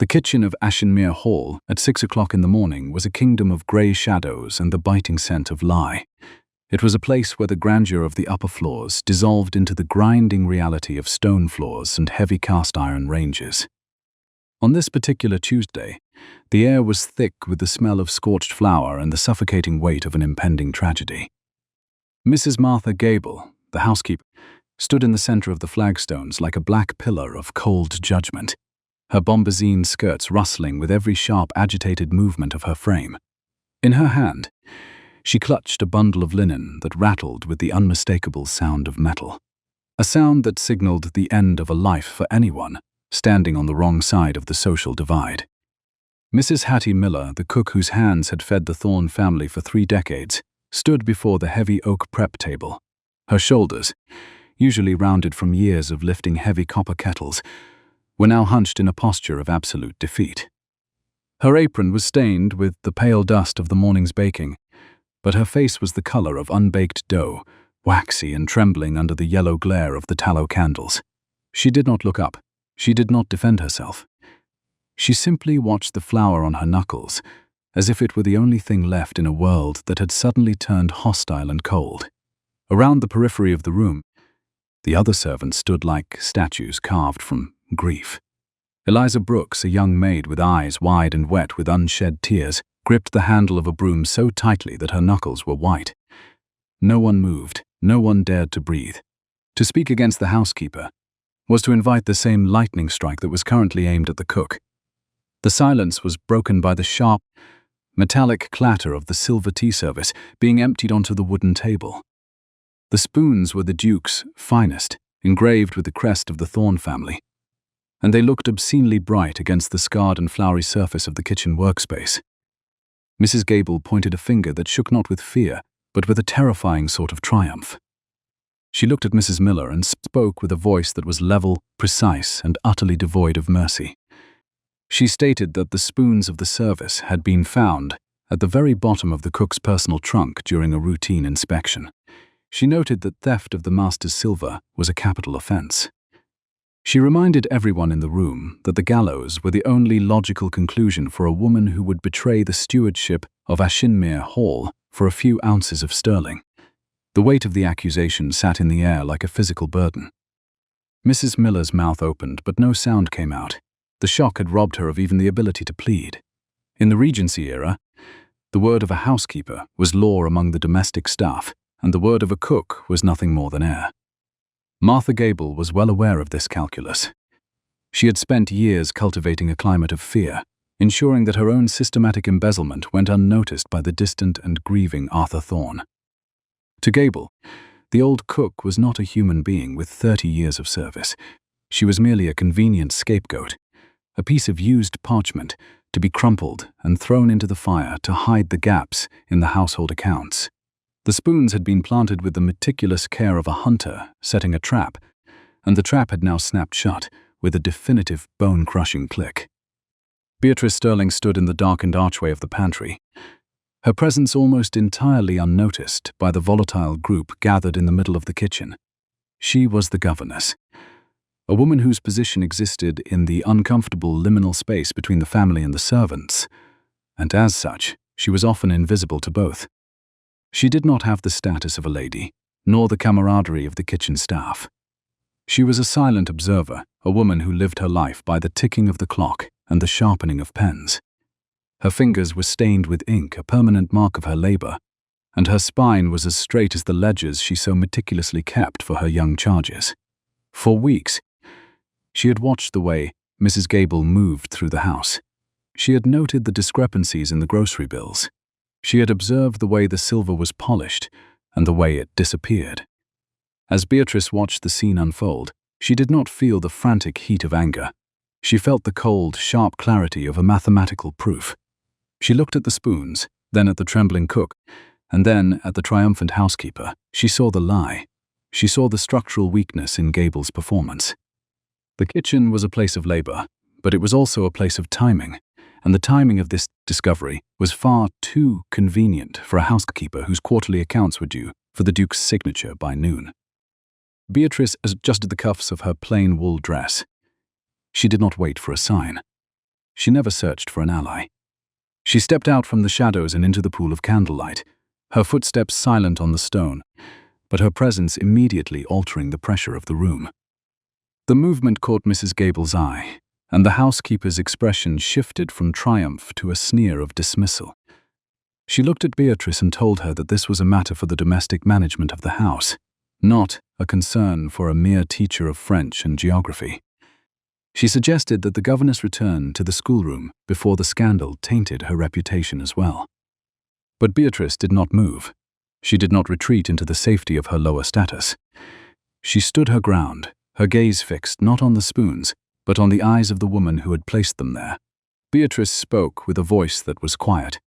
The kitchen of Ashinmere Hall at 6 o'clock in the morning was a kingdom of grey shadows and the biting scent of lye. It was a place where the grandeur of the upper floors dissolved into the grinding reality of stone floors and heavy cast-iron ranges. On this particular Tuesday, the air was thick with the smell of scorched flour and the suffocating weight of an impending tragedy. Mrs. Martha Gable, the housekeeper, stood in the center of the flagstones like a black pillar of cold judgment, her bombazine skirts rustling with every sharp, agitated movement of her frame. In her hand, she clutched a bundle of linen that rattled with the unmistakable sound of metal, a sound that signaled the end of a life for anyone standing on the wrong side of the social divide. Mrs. Hattie Miller, the cook whose hands had fed the Thorne family for 3 decades, stood before the heavy oak prep table. Her shoulders, usually rounded from years of lifting heavy copper kettles, were now hunched in a posture of absolute defeat. Her apron was stained with the pale dust of the morning's baking, but her face was the color of unbaked dough, waxy and trembling under the yellow glare of the tallow candles. She did not look up. She did not defend herself. She simply watched the flour on her knuckles, as if it were the only thing left in a world that had suddenly turned hostile and cold. Around the periphery of the room, the other servants stood like statues carved from grief. Eliza Brooks, a young maid with eyes wide and wet with unshed tears, gripped the handle of a broom so tightly that her knuckles were white. No one moved. No one dared to breathe. To speak against the housekeeper was to invite the same lightning strike that was currently aimed at the cook. The silence was broken by the sharp, metallic clatter of the silver tea service being emptied onto the wooden table. The spoons were the Duke's finest, engraved with the crest of the Thorne family, and they looked obscenely bright against the scarred and floury surface of the kitchen workspace. Mrs. Gable pointed a finger that shook not with fear, but with a terrifying sort of triumph. She looked at Mrs. Miller and spoke with a voice that was level, precise, and utterly devoid of mercy. She stated that the spoons of the service had been found at the very bottom of the cook's personal trunk during a routine inspection. She noted that theft of the master's silver was a capital offense. She reminded everyone in the room that the gallows were the only logical conclusion for a woman who would betray the stewardship of Ashinmere Hall for a few ounces of sterling. The weight of the accusation sat in the air like a physical burden. Mrs. Miller's mouth opened, but no sound came out. The shock had robbed her of even the ability to plead. In the Regency era, the word of a housekeeper was law among the domestic staff, and the word of a cook was nothing more than air. Martha Gable was well aware of this calculus. She had spent years cultivating a climate of fear, ensuring that her own systematic embezzlement went unnoticed by the distant and grieving Arthur Thorne. To Gable, the old cook was not a human being with 30 years of service. She was merely a convenient scapegoat, a piece of used parchment to be crumpled and thrown into the fire to hide the gaps in the household accounts. The spoons had been planted with the meticulous care of a hunter setting a trap, and the trap had now snapped shut with a definitive bone-crushing click. Beatrice Sterling stood in the darkened archway of the pantry, her presence almost entirely unnoticed by the volatile group gathered in the middle of the kitchen. She was the governess, a woman whose position existed in the uncomfortable liminal space between the family and the servants, and as such, she was often invisible to both. She did not have the status of a lady, nor the camaraderie of the kitchen staff. She was a silent observer, a woman who lived her life by the ticking of the clock and the sharpening of pens. Her fingers were stained with ink, a permanent mark of her labor, and her spine was as straight as the ledgers she so meticulously kept for her young charges. For weeks, she had watched the way Mrs. Gable moved through the house. She had noted the discrepancies in the grocery bills. She had observed the way the silver was polished and the way it disappeared. As Beatrice watched the scene unfold, she did not feel the frantic heat of anger. She felt the cold, sharp clarity of a mathematical proof. She looked at the spoons, then at the trembling cook, and then at the triumphant housekeeper. She saw the lie. She saw the structural weakness in Gable's performance. The kitchen was a place of labor, but it was also a place of timing, and the timing of this discovery was far too convenient for a housekeeper whose quarterly accounts were due for the Duke's signature by noon. Beatrice adjusted the cuffs of her plain wool dress. She did not wait for a sign. she never searched for an ally. She stepped out from the shadows and into the pool of candlelight, her footsteps silent on the stone, but her presence immediately altering the pressure of the room. The movement caught Mrs. Gable's eye, and the housekeeper's expression shifted from triumph to a sneer of dismissal. She looked at Beatrice and told her that this was a matter for the domestic management of the house, not a concern for a mere teacher of French and geography. She suggested that the governess return to the schoolroom before the scandal tainted her reputation as well. But Beatrice did not move. She did not retreat into the safety of her lower status. She stood her ground, her gaze fixed not on the spoons, but on the eyes of the woman who had placed them there. Beatrice spoke with a voice that was quiet,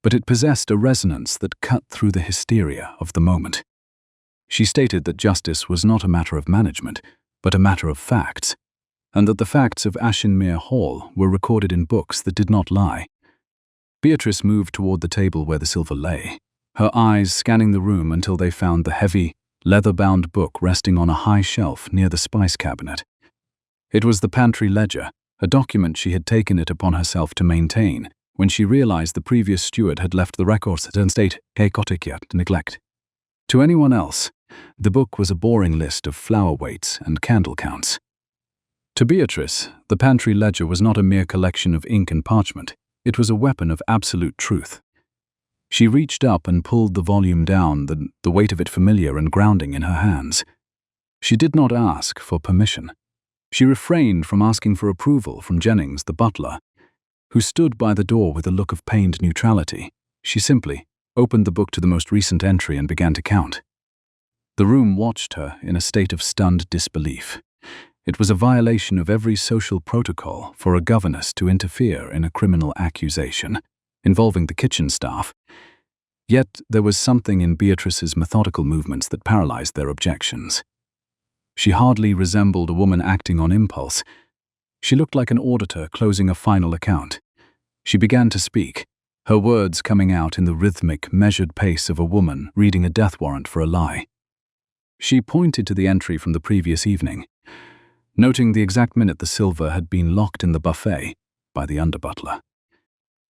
but it possessed a resonance that cut through the hysteria of the moment. She stated that justice was not a matter of management, but a matter of facts, and that the facts of Ashinmere Hall were recorded in books that did not lie. Beatrice moved toward the table where the silver lay, her eyes scanning the room until they found the heavy, leather-bound book resting on a high shelf near the spice cabinet. It was the pantry ledger, a document she had taken it upon herself to maintain, when she realized the previous steward had left the records in state chaotic yet neglect. To anyone else, the book was a boring list of flour weights and candle counts. To Beatrice, the pantry ledger was not a mere collection of ink and parchment. It was a weapon of absolute truth. She reached up and pulled the volume down, the weight of it familiar and grounding in her hands. She did not ask for permission. She refrained from asking for approval from Jennings, the butler, who stood by the door with a look of pained neutrality. She simply opened the book to the most recent entry and began to count. The room watched her in a state of stunned disbelief. It was a violation of every social protocol for a governess to interfere in a criminal accusation involving the kitchen staff. Yet there was something in Beatrice's methodical movements that paralyzed their objections. She hardly resembled a woman acting on impulse. She looked like an auditor closing a final account. She began to speak, her words coming out in the rhythmic, measured pace of a woman reading a death warrant for a lie. She pointed to the entry from the previous evening, noting the exact minute the silver had been locked in the buffet by the under-butler.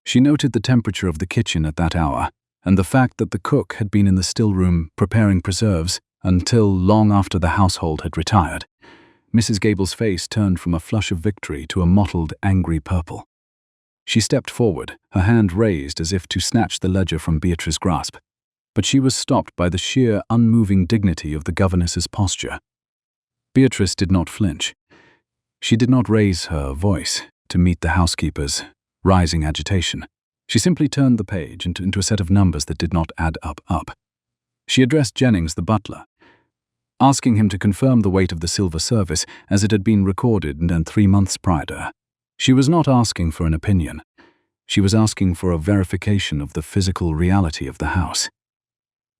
She noted the temperature of the kitchen at that hour, and the fact that the cook had been in the still room preparing preserves until long after the household had retired. Mrs. Gable's face turned from a flush of victory to a mottled, angry purple. She stepped forward, her hand raised as if to snatch the ledger from Beatrice's grasp, but she was stopped by the sheer, unmoving dignity of the governess's posture. Beatrice did not flinch. She did not raise her voice to meet the housekeeper's rising agitation. She simply turned the page into a set of numbers that did not add up. She addressed Jennings, the butler, asking him to confirm the weight of the silver service as it had been recorded and 3 months prior. She was not asking for an opinion. She was asking for a verification of the physical reality of the house.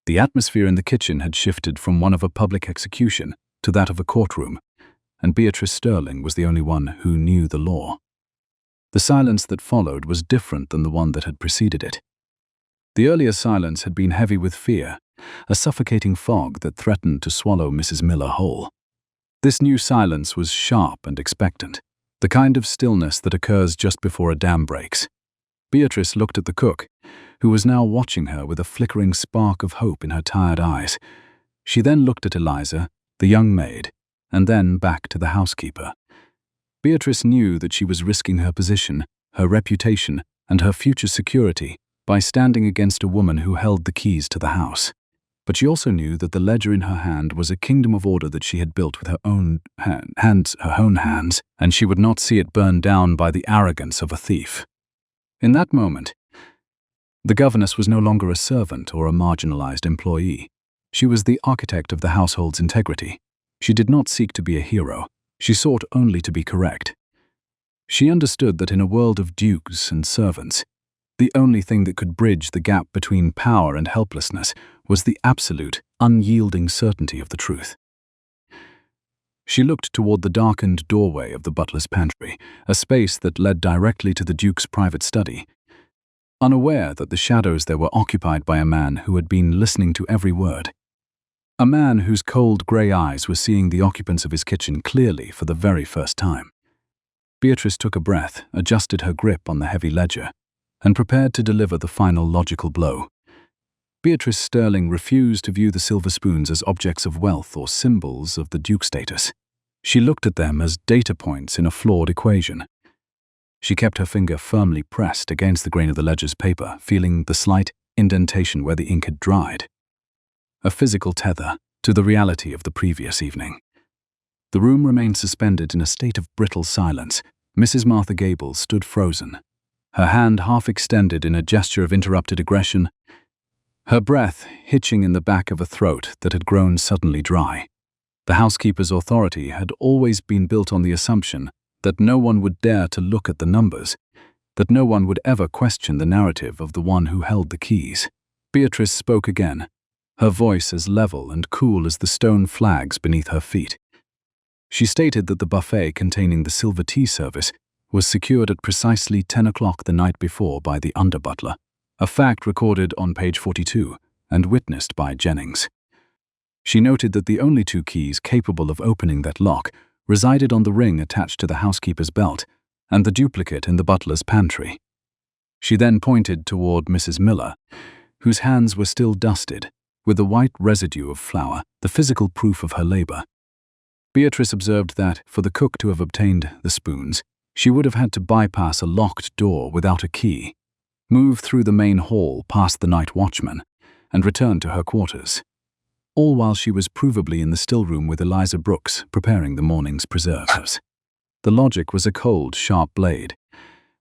The atmosphere in the kitchen had shifted from one of a public execution to that of a courtroom, and Beatrice Sterling was the only one who knew the law. The silence that followed was different than the one that had preceded it. The earlier silence had been heavy with fear, a suffocating fog that threatened to swallow Mrs. Miller whole. This new silence was sharp and expectant, the kind of stillness that occurs just before a dam breaks. Beatrice looked at the cook, who was now watching her with a flickering spark of hope in her tired eyes. She then looked at Eliza, the young maid, and then back to the housekeeper. Beatrice knew that she was risking her position, her reputation, and her future security by standing against a woman who held the keys to the house. But she also knew that the ledger in her hand was a kingdom of order that she had built with her own hands, and she would not see it burned down by the arrogance of a thief. In that moment, the governess was no longer a servant or a marginalized employee. She was the architect of the household's integrity. She did not seek to be a hero. She sought only to be correct. She understood that in a world of dukes and servants, the only thing that could bridge the gap between power and helplessness was the absolute, unyielding certainty of the truth. She looked toward the darkened doorway of the butler's pantry, a space that led directly to the Duke's private study, unaware that the shadows there were occupied by a man who had been listening to every word. A man whose cold grey eyes were seeing the occupants of his kitchen clearly for the very first time. Beatrice took a breath, adjusted her grip on the heavy ledger, and prepared to deliver the final logical blow. Beatrice Sterling refused to view the silver spoons as objects of wealth or symbols of the Duke status. She looked at them as data points in a flawed equation. She kept her finger firmly pressed against the grain of the ledger's paper, feeling the slight indentation where the ink had dried. A physical tether to the reality of the previous evening. The room remained suspended in a state of brittle silence. Mrs. Martha Gable stood frozen, her hand half extended in a gesture of interrupted aggression, her breath hitching in the back of a throat that had grown suddenly dry. The housekeeper's authority had always been built on the assumption that no one would dare to look at the numbers, that no one would ever question the narrative of the one who held the keys. Beatrice spoke again, her voice as level and cool as the stone flags beneath her feet. She stated that the buffet containing the silver tea service was secured at precisely 10 o'clock the night before by the under-butler, a fact recorded on page 42 and witnessed by Jennings. She noted that the only two keys capable of opening that lock resided on the ring attached to the housekeeper's belt and the duplicate in the butler's pantry. She then pointed toward Mrs. Miller, whose hands were still dusted, with the white residue of flour, the physical proof of her labor. Beatrice observed that, for the cook to have obtained the spoons, she would have had to bypass a locked door without a key, move through the main hall past the night watchman, and return to her quarters, all while she was provably in the still room with Eliza Brooks preparing the morning's preserves. The logic was a cold, sharp blade,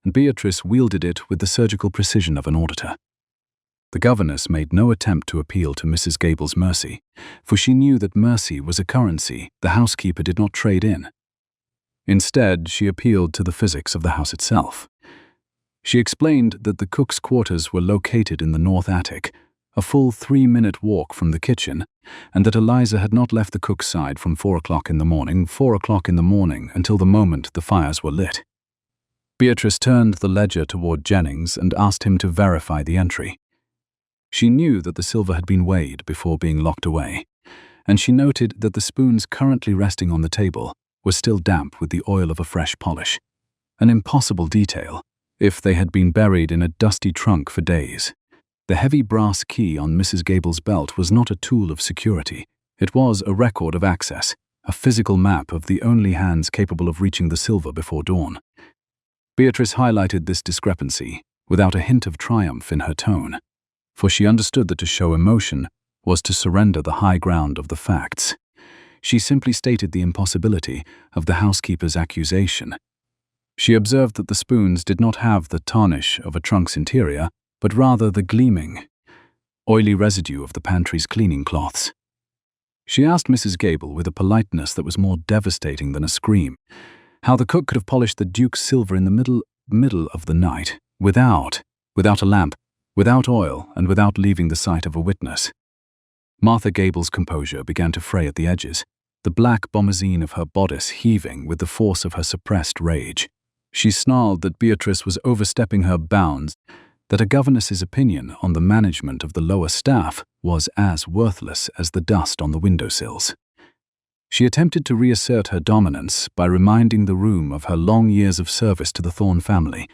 and Beatrice wielded it with the surgical precision of an auditor. The governess made no attempt to appeal to Mrs. Gable's mercy, for she knew that mercy was a currency the housekeeper did not trade in. Instead, she appealed to the physics of the house itself. She explained that the cook's quarters were located in the north attic, a full 3-minute walk from the kitchen, and that Eliza had not left the cook's side from 4 o'clock in the morning until the moment the fires were lit. Beatrice turned the ledger toward Jennings and asked him to verify the entry. She knew that the silver had been weighed before being locked away, and she noted that the spoons currently resting on the table were still damp with the oil of a fresh polish. An impossible detail, if they had been buried in a dusty trunk for days. The heavy brass key on Mrs. Gable's belt was not a tool of security. It was a record of access, a physical map of the only hands capable of reaching the silver before dawn. Beatrice highlighted this discrepancy without a hint of triumph in her tone, for she understood that to show emotion was to surrender the high ground of the facts. She simply stated the impossibility of the housekeeper's accusation. She observed that the spoons did not have the tarnish of a trunk's interior, but rather the gleaming, oily residue of the pantry's cleaning cloths. She asked Mrs. Gable with a politeness that was more devastating than a scream, how the cook could have polished the Duke's silver in the middle of the night, without a lamp, without oil, and without leaving the sight of a witness. Martha Gable's composure began to fray at the edges, the black bombazine of her bodice heaving with the force of her suppressed rage. She snarled that Beatrice was overstepping her bounds, that a governess's opinion on the management of the lower staff was as worthless as the dust on the windowsills. She attempted to reassert her dominance by reminding the room of her long years of service to the Thorne family,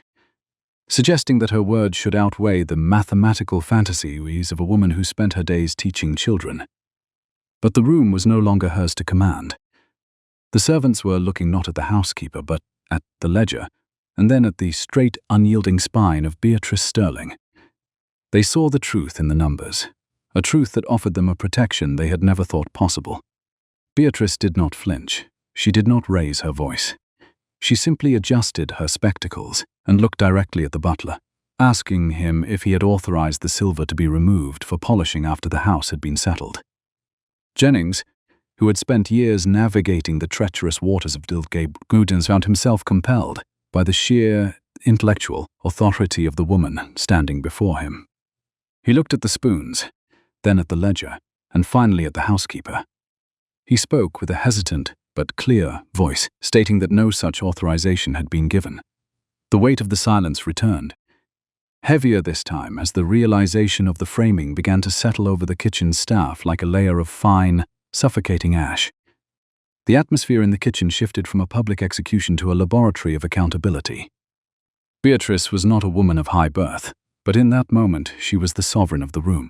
suggesting that her words should outweigh the mathematical fantasies of a woman who spent her days teaching children. But the room was no longer hers to command. The servants were looking not at the housekeeper, but at the ledger, and then at the straight, unyielding spine of Beatrice Sterling. They saw the truth in the numbers, a truth that offered them a protection they had never thought possible. Beatrice did not flinch. She did not raise her voice. She simply adjusted her spectacles and looked directly at the butler, asking him if he had authorized the silver to be removed for polishing after the house had been settled. Jennings, who had spent years navigating the treacherous waters of Gable, found himself compelled by the sheer intellectual authority of the woman standing before him. He looked at the spoons, then at the ledger, and finally at the housekeeper. He spoke with a hesitant but clear voice, stating that no such authorization had been given. The weight of the silence returned, heavier this time as the realization of the framing began to settle over the kitchen staff like a layer of fine, suffocating ash. The atmosphere in the kitchen shifted from a public execution to a laboratory of accountability. Beatrice was not a woman of high birth, but in that moment she was the sovereign of the room.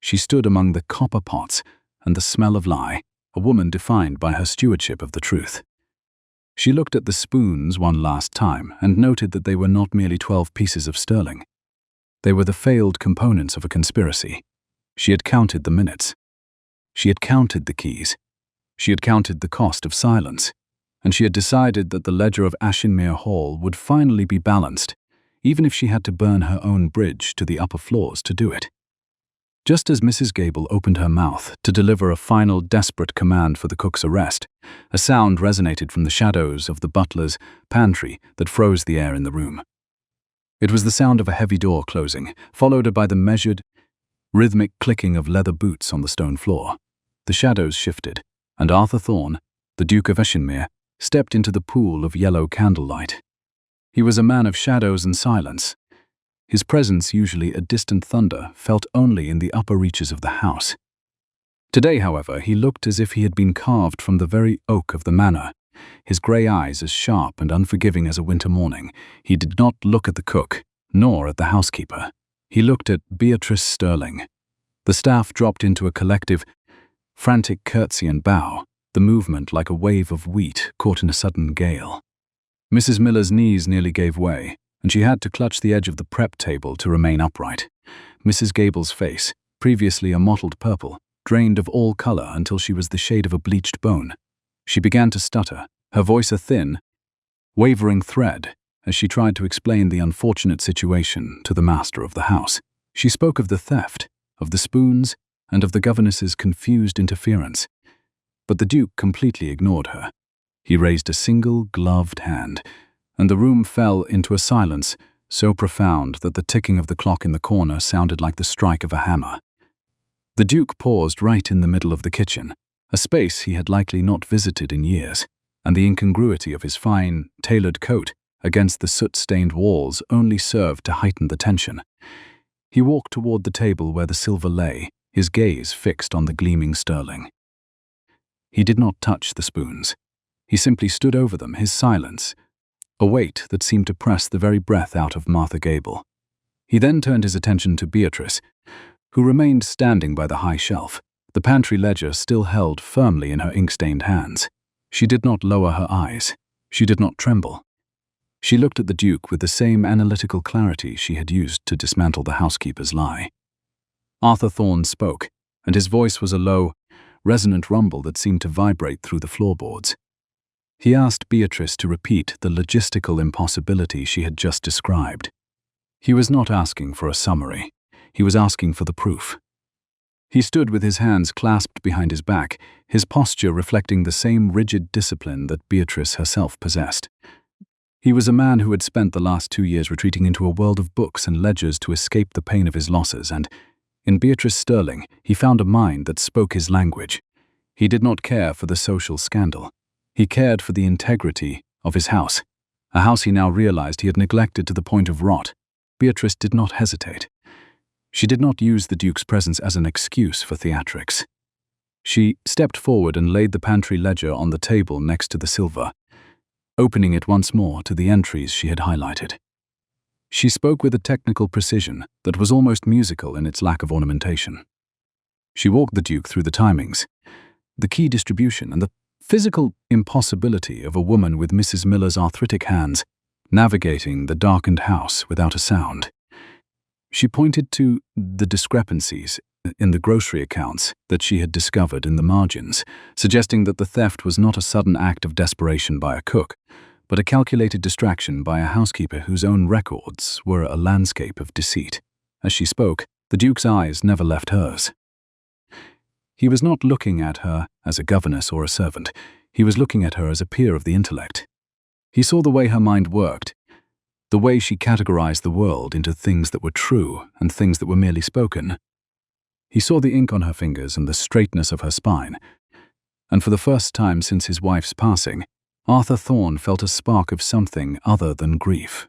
She stood among the copper pots and the smell of lye, a woman defined by her stewardship of the truth. She looked at the spoons one last time and noted that they were not merely 12 pieces of sterling. They were the failed components of a conspiracy. She had counted the minutes. She had counted the keys. She had counted the cost of silence. And she had decided that the ledger of Ashinmere Hall would finally be balanced, even if she had to burn her own bridge to the upper floors to do it. Just as Mrs. Gable opened her mouth to deliver a final desperate command for the cook's arrest, a sound resonated from the shadows of the butler's pantry that froze the air in the room. It was the sound of a heavy door closing, followed by the measured, rhythmic clicking of leather boots on the stone floor. The shadows shifted, and Arthur Thorne, the Duke of Ashinmere, stepped into the pool of yellow candlelight. He was a man of shadows and silence. His presence, usually a distant thunder, felt only in the upper reaches of the house. Today, however, he looked as if he had been carved from the very oak of the manor, his grey eyes as sharp and unforgiving as a winter morning. He did not look at the cook, nor at the housekeeper. He looked at Beatrice Sterling. The staff dropped into a collective, frantic curtsy and bow, the movement like a wave of wheat caught in a sudden gale. Mrs. Miller's knees nearly gave way, and she had to clutch the edge of the prep table to remain upright. Mrs. Gable's face, previously a mottled purple, drained of all color until she was the shade of a bleached bone. She began to stutter, her voice a thin, wavering thread, as she tried to explain the unfortunate situation to the master of the house. She spoke of the theft, of the spoons, and of the governess's confused interference. But the Duke completely ignored her. He raised a single gloved hand, and the room fell into a silence so profound that the ticking of the clock in the corner sounded like the strike of a hammer. The Duke paused right in the middle of the kitchen, a space he had likely not visited in years, and the incongruity of his fine, tailored coat against the soot-stained walls only served to heighten the tension. He walked toward the table where the silver lay, his gaze fixed on the gleaming sterling. He did not touch the spoons. He simply stood over them, his silence, a weight that seemed to press the very breath out of Martha Gable. He then turned his attention to Beatrice, who remained standing by the high shelf, the pantry ledger still held firmly in her ink-stained hands. She did not lower her eyes. She did not tremble. She looked at the Duke with the same analytical clarity she had used to dismantle the housekeeper's lie. Arthur Thorne spoke, and his voice was a low, resonant rumble that seemed to vibrate through the floorboards. He asked Beatrice to repeat the logistical impossibility she had just described. He was not asking for a summary. He was asking for the proof. He stood with his hands clasped behind his back, his posture reflecting the same rigid discipline that Beatrice herself possessed. He was a man who had spent the last 2 years retreating into a world of books and ledgers to escape the pain of his losses, and in Beatrice Sterling he found a mind that spoke his language. He did not care for the social scandal. He cared for the integrity of his house, a house he now realized he had neglected to the point of rot. Beatrice did not hesitate. She did not use the Duke's presence as an excuse for theatrics. She stepped forward and laid the pantry ledger on the table next to the silver, opening it once more to the entries she had highlighted. She spoke with a technical precision that was almost musical in its lack of ornamentation. She walked the Duke through the timings, the key distribution, and the physical impossibility of a woman with Mrs. Miller's arthritic hands navigating the darkened house without a sound. She pointed to the discrepancies in the grocery accounts that she had discovered in the margins, suggesting that the theft was not a sudden act of desperation by a cook, but a calculated distraction by a housekeeper whose own records were a landscape of deceit. As she spoke, the Duke's eyes never left hers. He was not looking at her as a governess or a servant. He was looking at her as a peer of the intellect. He saw the way her mind worked, the way she categorized the world into things that were true and things that were merely spoken. He saw the ink on her fingers and the straightness of her spine, and for the first time since his wife's passing, Arthur Thorne felt a spark of something other than grief.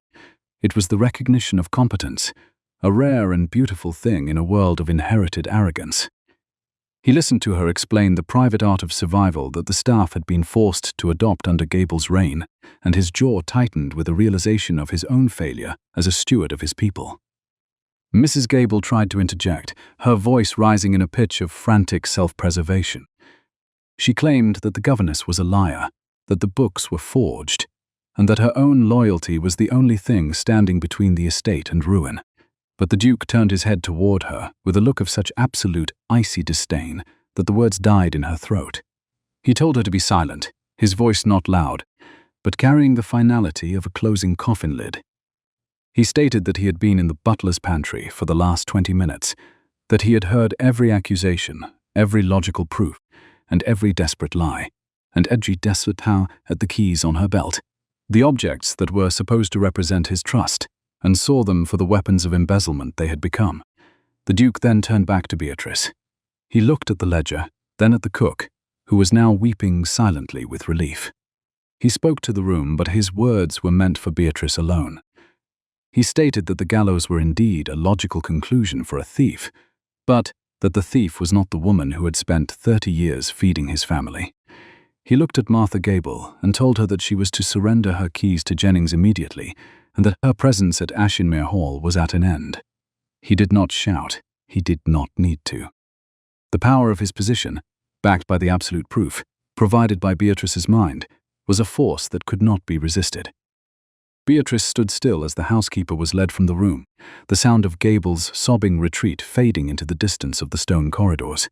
It was the recognition of competence, a rare and beautiful thing in a world of inherited arrogance. He listened to her explain the private art of survival that the staff had been forced to adopt under Gable's reign, and his jaw tightened with the realization of his own failure as a steward of his people. Mrs. Gable tried to interject, her voice rising in a pitch of frantic self-preservation. She claimed that the governess was a liar, that the books were forged, and that her own loyalty was the only thing standing between the estate and ruin. But the Duke turned his head toward her with a look of such absolute, icy disdain that the words died in her throat. He told her to be silent, his voice not loud, but carrying the finality of a closing coffin lid. He stated that he had been in the butler's pantry for the last 20 minutes, that he had heard every accusation, every logical proof, and every desperate lie, and every desperate how at the keys on her belt, the objects that were supposed to represent his trust, and saw them for the weapons of embezzlement they had become. The Duke then turned back to Beatrice. He looked at the ledger, then at the cook, who was now weeping silently with relief. He spoke to the room, but his words were meant for Beatrice alone. He stated that the gallows were indeed a logical conclusion for a thief, but that the thief was not the woman who had spent 30 years feeding his family. He looked at Martha Gable and told her that she was to surrender her keys to Jennings immediately, and that her presence at Ashinmere Hall was at an end. He did not shout. He did not need to. The power of his position, backed by the absolute proof, provided by Beatrice's mind, was a force that could not be resisted. Beatrice stood still as the housekeeper was led from the room, the sound of Gable's sobbing retreat fading into the distance of the stone corridors.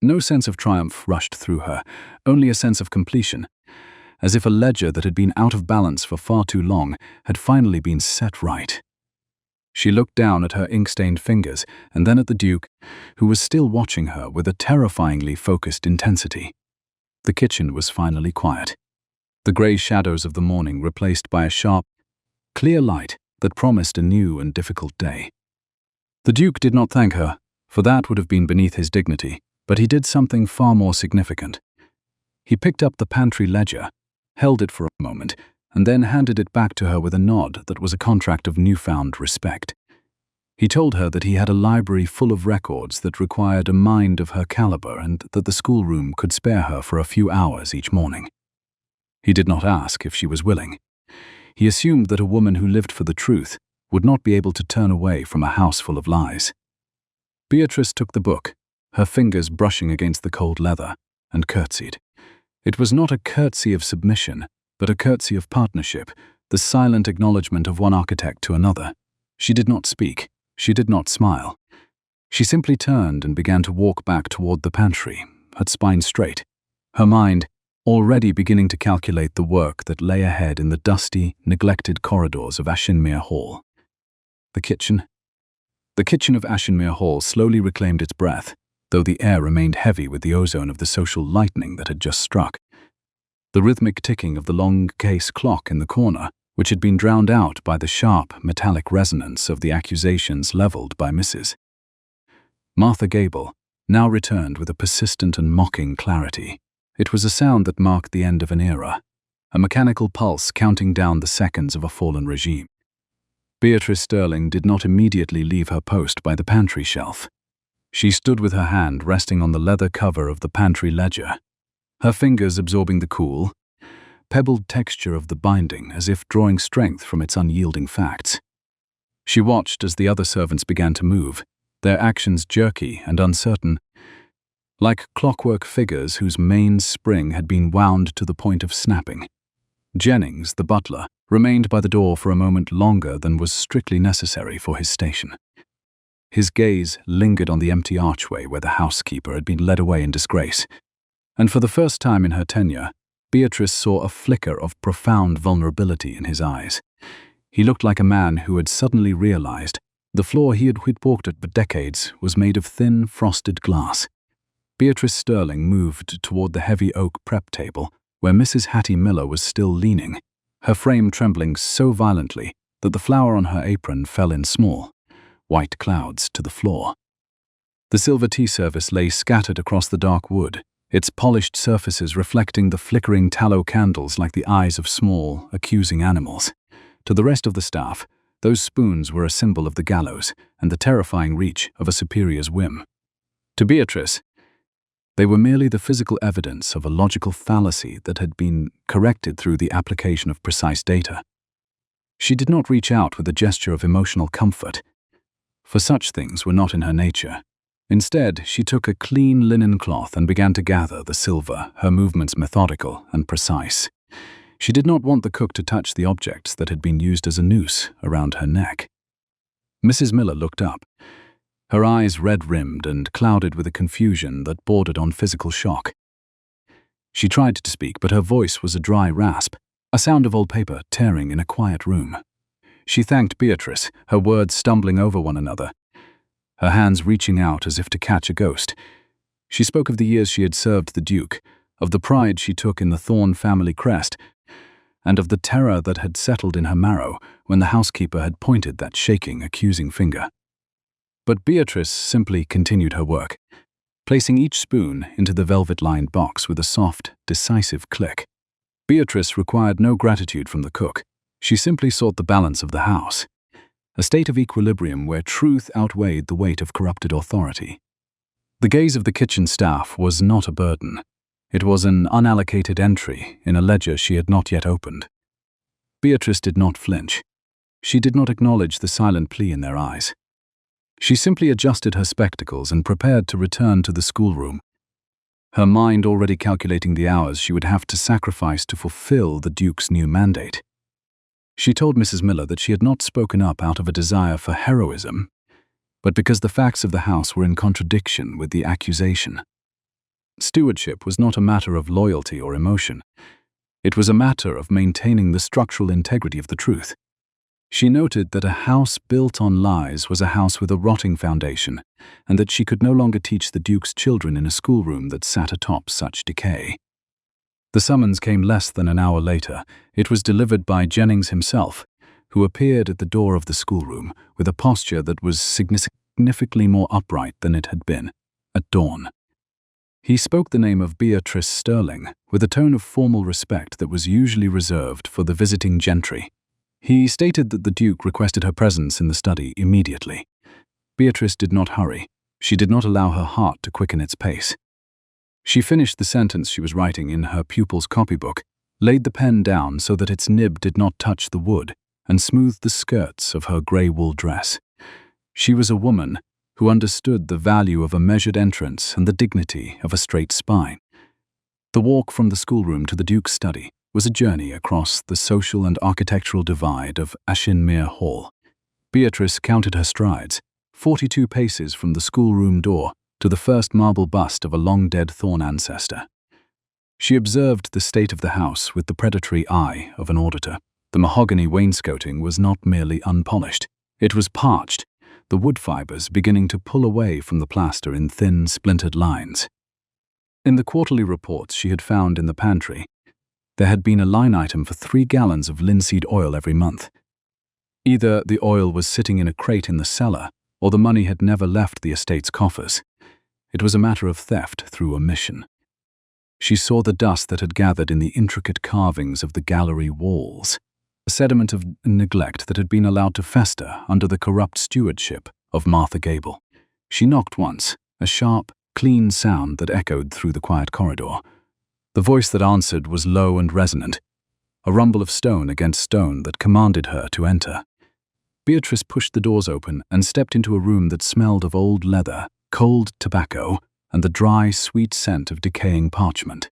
No sense of triumph rushed through her, only a sense of completion, as if a ledger that had been out of balance for far too long had finally been set right. She looked down at her ink-stained fingers and then at the Duke, who was still watching her with a terrifyingly focused intensity. The kitchen was finally quiet. The grey shadows of the morning replaced by a sharp, clear light that promised a new and difficult day. The Duke did not thank her, for that would have been beneath his dignity, but he did something far more significant. He picked up the pantry ledger, held it for a moment, and then handed it back to her with a nod that was a contract of newfound respect. He told her that he had a library full of records that required a mind of her caliber and that the schoolroom could spare her for a few hours each morning. He did not ask if she was willing. He assumed that a woman who lived for the truth would not be able to turn away from a house full of lies. Beatrice took the book, her fingers brushing against the cold leather, and curtsied. It was not a curtsy of submission, but a curtsy of partnership, the silent acknowledgement of one architect to another. She did not speak. She did not smile. She simply turned and began to walk back toward the pantry, her spine straight, her mind already beginning to calculate the work that lay ahead in the dusty, neglected corridors of Ashinmere Hall. The kitchen? The kitchen of Ashinmere Hall slowly reclaimed its breath, though the air remained heavy with the ozone of the social lightning that had just struck. The rhythmic ticking of the long case clock in the corner, which had been drowned out by the sharp, metallic resonance of the accusations leveled by Mrs. Martha Gable, now returned with a persistent and mocking clarity. It was a sound that marked the end of an era, a mechanical pulse counting down the seconds of a fallen regime. Beatrice Sterling did not immediately leave her post by the pantry shelf. She stood with her hand resting on the leather cover of the pantry ledger, her fingers absorbing the cool, pebbled texture of the binding as if drawing strength from its unyielding facts. She watched as the other servants began to move, their actions jerky and uncertain, like clockwork figures whose mainspring had been wound to the point of snapping. Jennings, the butler, remained by the door for a moment longer than was strictly necessary for his station. His gaze lingered on the empty archway where the housekeeper had been led away in disgrace, and for the first time in her tenure, Beatrice saw a flicker of profound vulnerability in his eyes. He looked like a man who had suddenly realized the floor he had walked at for decades was made of thin, frosted glass. Beatrice Sterling moved toward the heavy oak prep table where Mrs. Hattie Miller was still leaning, her frame trembling so violently that the flour on her apron fell in small, white clouds to the floor. The silver tea service lay scattered across the dark wood, its polished surfaces reflecting the flickering tallow candles like the eyes of small, accusing animals. To the rest of the staff, those spoons were a symbol of the gallows and the terrifying reach of a superior's whim. To Beatrice, They were merely the physical evidence of a logical fallacy that had been corrected through the application of precise data. She did not reach out with a gesture of emotional comfort, for such things were not in her nature. Instead, she took a clean linen cloth and began to gather the silver, her movements methodical and precise. She did not want the cook to touch the objects that had been used as a noose around her neck. Mrs. Miller looked up, her eyes red-rimmed and clouded with a confusion that bordered on physical shock. She tried to speak, but her voice was a dry rasp, a sound of old paper tearing in a quiet room. She thanked Beatrice, her words stumbling over one another, her hands reaching out as if to catch a ghost. She spoke of the years she had served the Duke, of the pride she took in the Thorne family crest, and of the terror that had settled in her marrow when the housekeeper had pointed that shaking, accusing finger. But Beatrice simply continued her work, placing each spoon into the velvet-lined box with a soft, decisive click. Beatrice required no gratitude from the cook. She simply sought the balance of the house, a state of equilibrium where truth outweighed the weight of corrupted authority. The gaze of the kitchen staff was not a burden. It was an unallocated entry in a ledger she had not yet opened. Beatrice did not flinch. She did not acknowledge the silent plea in their eyes. She simply adjusted her spectacles and prepared to return to the schoolroom, her mind already calculating the hours she would have to sacrifice to fulfill the Duke's new mandate. She told Mrs. Miller that she had not spoken up out of a desire for heroism, but because the facts of the house were in contradiction with the accusation. Stewardship was not a matter of loyalty or emotion. It was a matter of maintaining the structural integrity of the truth. She noted that a house built on lies was a house with a rotting foundation, and that she could no longer teach the Duke's children in a schoolroom that sat atop such decay. The summons came less than an hour later. It was delivered by Jennings himself, who appeared at the door of the schoolroom with a posture that was significantly more upright than it had been at dawn. He spoke the name of Beatrice Sterling with a tone of formal respect that was usually reserved for the visiting gentry. He stated that the Duke requested her presence in the study immediately. Beatrice did not hurry. She did not allow her heart to quicken its pace. She finished the sentence she was writing in her pupil's copybook, laid the pen down so that its nib did not touch the wood, and smoothed the skirts of her grey wool dress. She was a woman who understood the value of a measured entrance and the dignity of a straight spine. The walk from the schoolroom to the Duke's study was a journey across the social and architectural divide of Ashinmere Hall. Beatrice counted her strides, 42 paces from the schoolroom door to the first marble bust of a long-dead Thorne ancestor. She observed the state of the house with the predatory eye of an auditor. The mahogany wainscoting was not merely unpolished. It was parched, the wood fibers beginning to pull away from the plaster in thin, splintered lines. In the quarterly reports she had found in the pantry, there had been a line item for 3 gallons of linseed oil every month. Either the oil was sitting in a crate in the cellar, or the money had never left the estate's coffers. It was a matter of theft through omission. She saw the dust that had gathered in the intricate carvings of the gallery walls, a sediment of neglect that had been allowed to fester under the corrupt stewardship of Martha Gable. She knocked once, a sharp, clean sound that echoed through the quiet corridor. The voice that answered was low and resonant, a rumble of stone against stone that commanded her to enter. Beatrice pushed the doors open and stepped into a room that smelled of old leather, cold tobacco, and the dry, sweet scent of decaying parchment.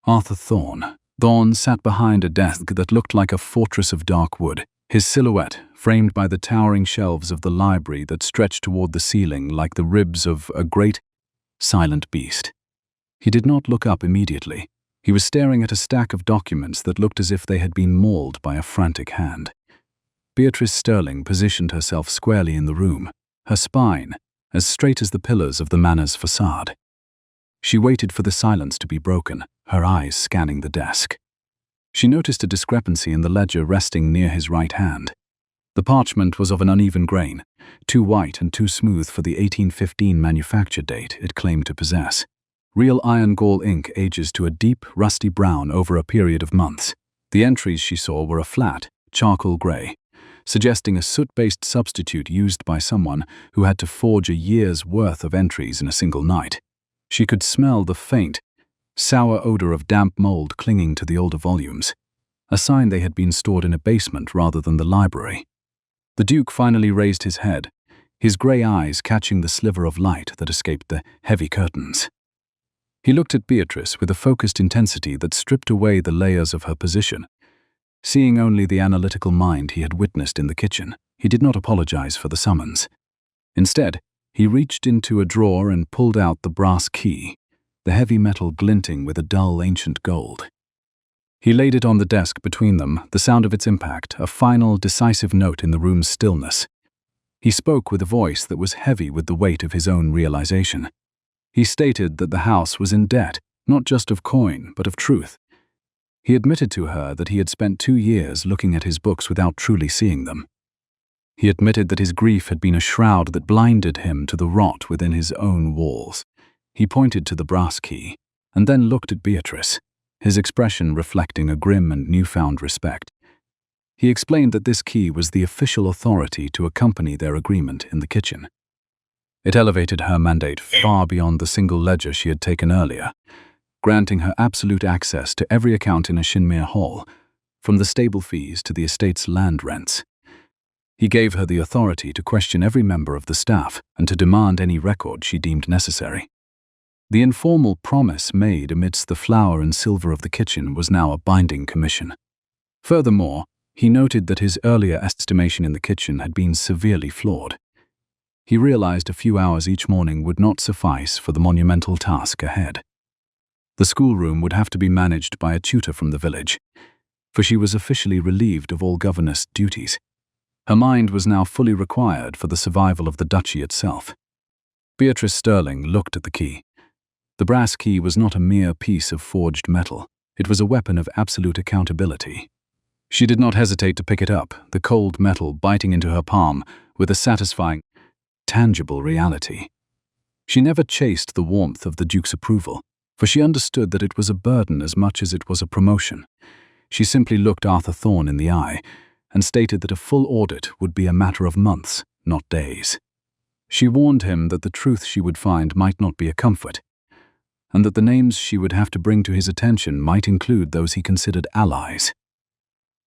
Arthur Thorne sat behind a desk that looked like a fortress of dark wood, his silhouette framed by the towering shelves of the library that stretched toward the ceiling like the ribs of a great, silent beast. He did not look up immediately. He was staring at a stack of documents that looked as if they had been mauled by a frantic hand. Beatrice Sterling positioned herself squarely in the room, her spine as straight as the pillars of the manor's facade. She waited for the silence to be broken, her eyes scanning the desk. She noticed a discrepancy in the ledger resting near his right hand. The parchment was of an uneven grain, too white and too smooth for the 1815 manufacture date it claimed to possess. Real iron gall ink ages to a deep, rusty brown over a period of months. The entries she saw were a flat, charcoal grey, suggesting a soot-based substitute used by someone who had to forge a year's worth of entries in a single night. She could smell the faint, sour odor of damp mold clinging to the older volumes, a sign they had been stored in a basement rather than the library. The Duke finally raised his head, his grey eyes catching the sliver of light that escaped the heavy curtains. He looked at Beatrice with a focused intensity that stripped away the layers of her position. Seeing only the analytical mind he had witnessed in the kitchen, he did not apologize for the summons. Instead, he reached into a drawer and pulled out the brass key, the heavy metal glinting with a dull ancient gold. He laid it on the desk between them, the sound of its impact, a final, decisive note in the room's stillness. He spoke with a voice that was heavy with the weight of his own realization. He stated that the house was in debt, not just of coin, but of truth. He admitted to her that he had spent 2 years looking at his books without truly seeing them. He admitted that his grief had been a shroud that blinded him to the rot within his own walls. He pointed to the brass key, and then looked at Beatrice, his expression reflecting a grim and newfound respect. He explained that this key was the official authority to accompany their agreement in the kitchen. It elevated her mandate far beyond the single ledger she had taken earlier, granting her absolute access to every account in Ashinmere Hall, from the stable fees to the estate's land rents. He gave her the authority to question every member of the staff and to demand any record she deemed necessary. The informal promise made amidst the flour and silver of the kitchen was now a binding commission. Furthermore, he noted that his earlier estimation in the kitchen had been severely flawed. He realized a few hours each morning would not suffice for the monumental task ahead. The schoolroom would have to be managed by a tutor from the village, for she was officially relieved of all governess duties. Her mind was now fully required for the survival of the duchy itself. Beatrice Sterling looked at the key. The brass key was not a mere piece of forged metal. It was a weapon of absolute accountability. She did not hesitate to pick it up, the cold metal biting into her palm with a satisfying, tangible reality. She never chased the warmth of the Duke's approval, for she understood that it was a burden as much as it was a promotion. She simply looked Arthur Thorne in the eye and stated that a full audit would be a matter of months, not days. She warned him that the truth she would find might not be a comfort, and that the names she would have to bring to his attention might include those he considered allies.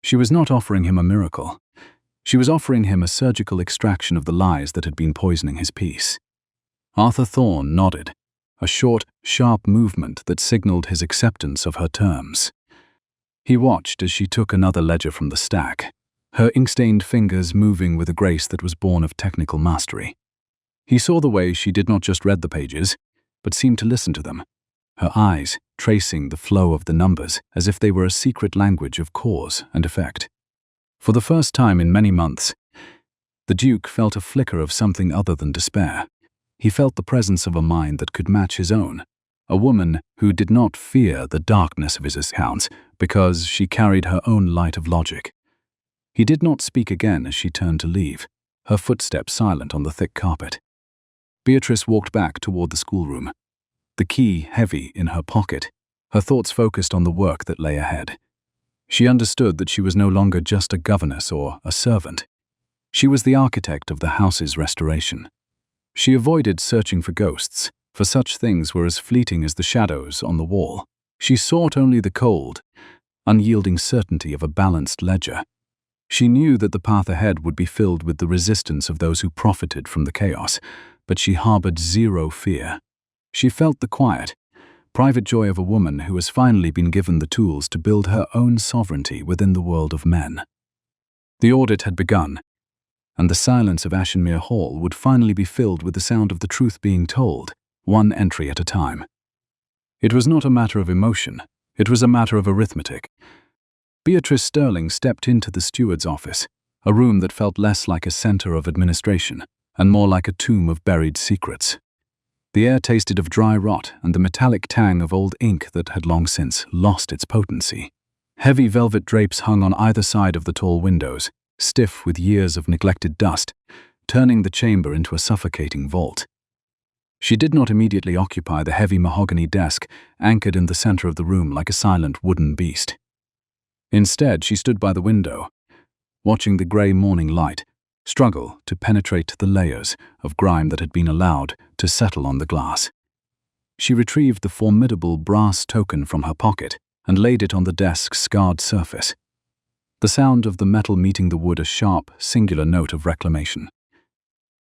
She was not offering him a miracle. She was offering him a surgical extraction of the lies that had been poisoning his peace. Arthur Thorne nodded, a short, sharp movement that signaled his acceptance of her terms. He watched as she took another ledger from the stack, her ink-stained fingers moving with a grace that was born of technical mastery. He saw the way she did not just read the pages, but seemed to listen to them, her eyes tracing the flow of the numbers as if they were a secret language of cause and effect. For the first time in many months, the Duke felt a flicker of something other than despair. He felt the presence of a mind that could match his own, a woman who did not fear the darkness of his accounts because she carried her own light of logic. He did not speak again as she turned to leave, her footsteps silent on the thick carpet. Beatrice walked back toward the schoolroom, the key heavy in her pocket, her thoughts focused on the work that lay ahead. She understood that she was no longer just a governess or a servant. She was the architect of the house's restoration. She avoided searching for ghosts, for such things were as fleeting as the shadows on the wall. She sought only the cold, unyielding certainty of a balanced ledger. She knew that the path ahead would be filled with the resistance of those who profited from the chaos, but she harbored zero fear. She felt the quiet, private joy of a woman who has finally been given the tools to build her own sovereignty within the world of men. The audit had begun, and the silence of Ashinmere Hall would finally be filled with the sound of the truth being told, one entry at a time. It was not a matter of emotion, it was a matter of arithmetic. Beatrice Sterling stepped into the steward's office, a room that felt less like a center of administration and more like a tomb of buried secrets. The air tasted of dry rot and the metallic tang of old ink that had long since lost its potency. Heavy velvet drapes hung on either side of the tall windows, stiff with years of neglected dust, turning the chamber into a suffocating vault. She did not immediately occupy the heavy mahogany desk anchored in the center of the room like a silent wooden beast. Instead, she stood by the window, watching the grey morning light struggle to penetrate the layers of grime that had been allowed to settle on the glass. She retrieved the formidable brass token from her pocket and laid it on the desk's scarred surface. The sound of the metal meeting the wood a sharp, singular note of reclamation.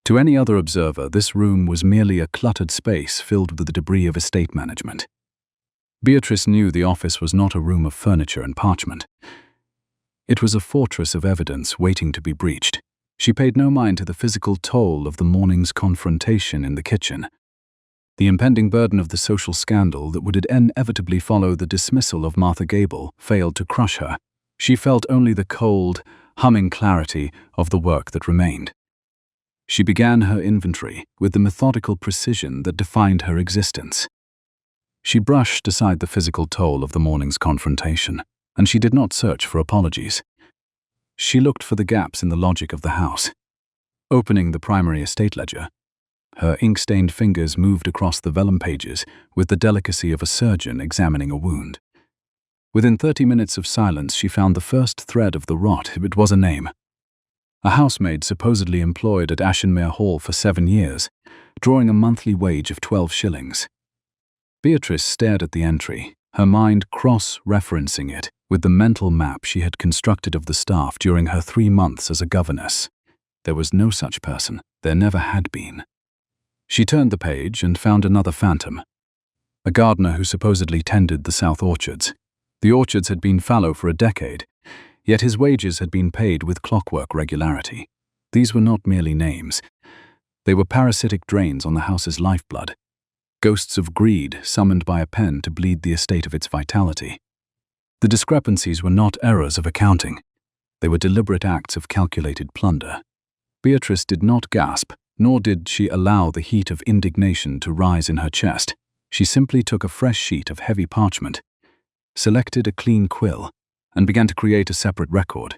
To any other observer, this room was merely a cluttered space filled with the debris of estate management. Beatrice knew the office was not a room of furniture and parchment. It was a fortress of evidence waiting to be breached. She paid no mind to the physical toll of the morning's confrontation in the kitchen. The impending burden of the social scandal that would inevitably follow the dismissal of Martha Gable failed to crush her. She felt only the cold, humming clarity of the work that remained. She began her inventory with the methodical precision that defined her existence. She brushed aside the physical toll of the morning's confrontation, and she did not search for apologies. She looked for the gaps in the logic of the house. Opening the primary estate ledger, her ink-stained fingers moved across the vellum pages with the delicacy of a surgeon examining a wound. Within 30 minutes of silence, she found the first thread of the rot. It was a name. A housemaid supposedly employed at Ashinmere Hall for 7 years, drawing a monthly wage of 12 shillings. Beatrice stared at the entry, her mind cross-referencing it with the mental map she had constructed of the staff during her 3 months as a governess. There was no such person. There never had been. She turned the page and found another phantom. A gardener who supposedly tended the south orchards. The orchards had been fallow for a decade, yet his wages had been paid with clockwork regularity. These were not merely names. They were parasitic drains on the house's lifeblood. Ghosts of greed summoned by a pen to bleed the estate of its vitality. The discrepancies were not errors of accounting. They were deliberate acts of calculated plunder. Beatrice did not gasp, nor did she allow the heat of indignation to rise in her chest. She simply took a fresh sheet of heavy parchment, selected a clean quill, and began to create a separate record.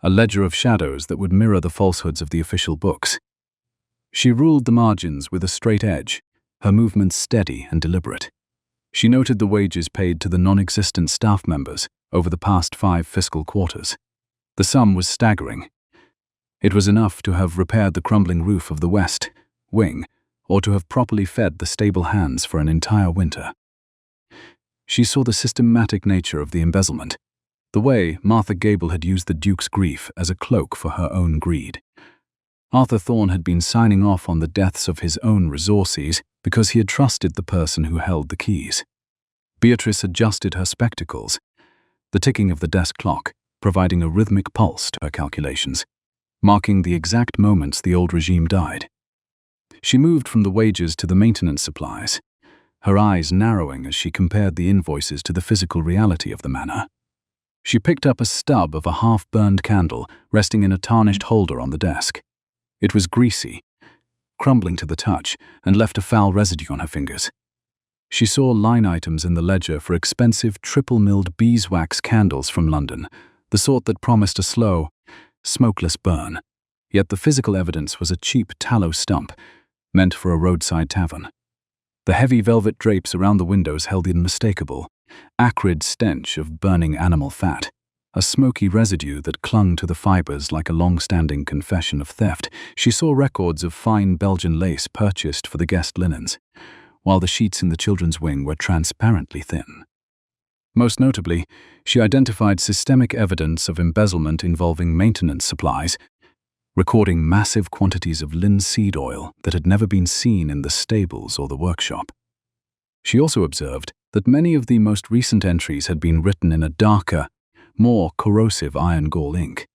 A ledger of shadows that would mirror the falsehoods of the official books. She ruled the margins with a straight edge, her movements steady and deliberate. She noted the wages paid to the non-existent staff members over the past 5 fiscal quarters. The sum was staggering. It was enough to have repaired the crumbling roof of the west wing, or to have properly fed the stable hands for an entire winter. She saw the systematic nature of the embezzlement, the way Martha Gable had used the Duke's grief as a cloak for her own greed. Arthur Thorne had been signing off on the deaths of his own resources because he had trusted the person who held the keys. Beatrice adjusted her spectacles, the ticking of the desk clock providing a rhythmic pulse to her calculations, marking the exact moments the old regime died. She moved from the wages to the maintenance supplies, her eyes narrowing as she compared the invoices to the physical reality of the manor. She picked up a stub of a half-burned candle resting in a tarnished holder on the desk. It was greasy, crumbling to the touch, and left a foul residue on her fingers. She saw line items in the ledger for expensive triple-milled beeswax candles from London, the sort that promised a slow, smokeless burn. Yet the physical evidence was a cheap tallow stump, meant for a roadside tavern. The heavy velvet drapes around the windows held the unmistakable, acrid stench of burning animal fat, a smoky residue that clung to the fibers like a long-standing confession of theft. She saw records of fine Belgian lace purchased for the guest linens, while the sheets in the children's wing were transparently thin. Most notably, she identified systemic evidence of embezzlement involving maintenance supplies, recording massive quantities of linseed oil that had never been seen in the stables or the workshop. She also observed that many of the most recent entries had been written in a darker, more corrosive iron gall ink.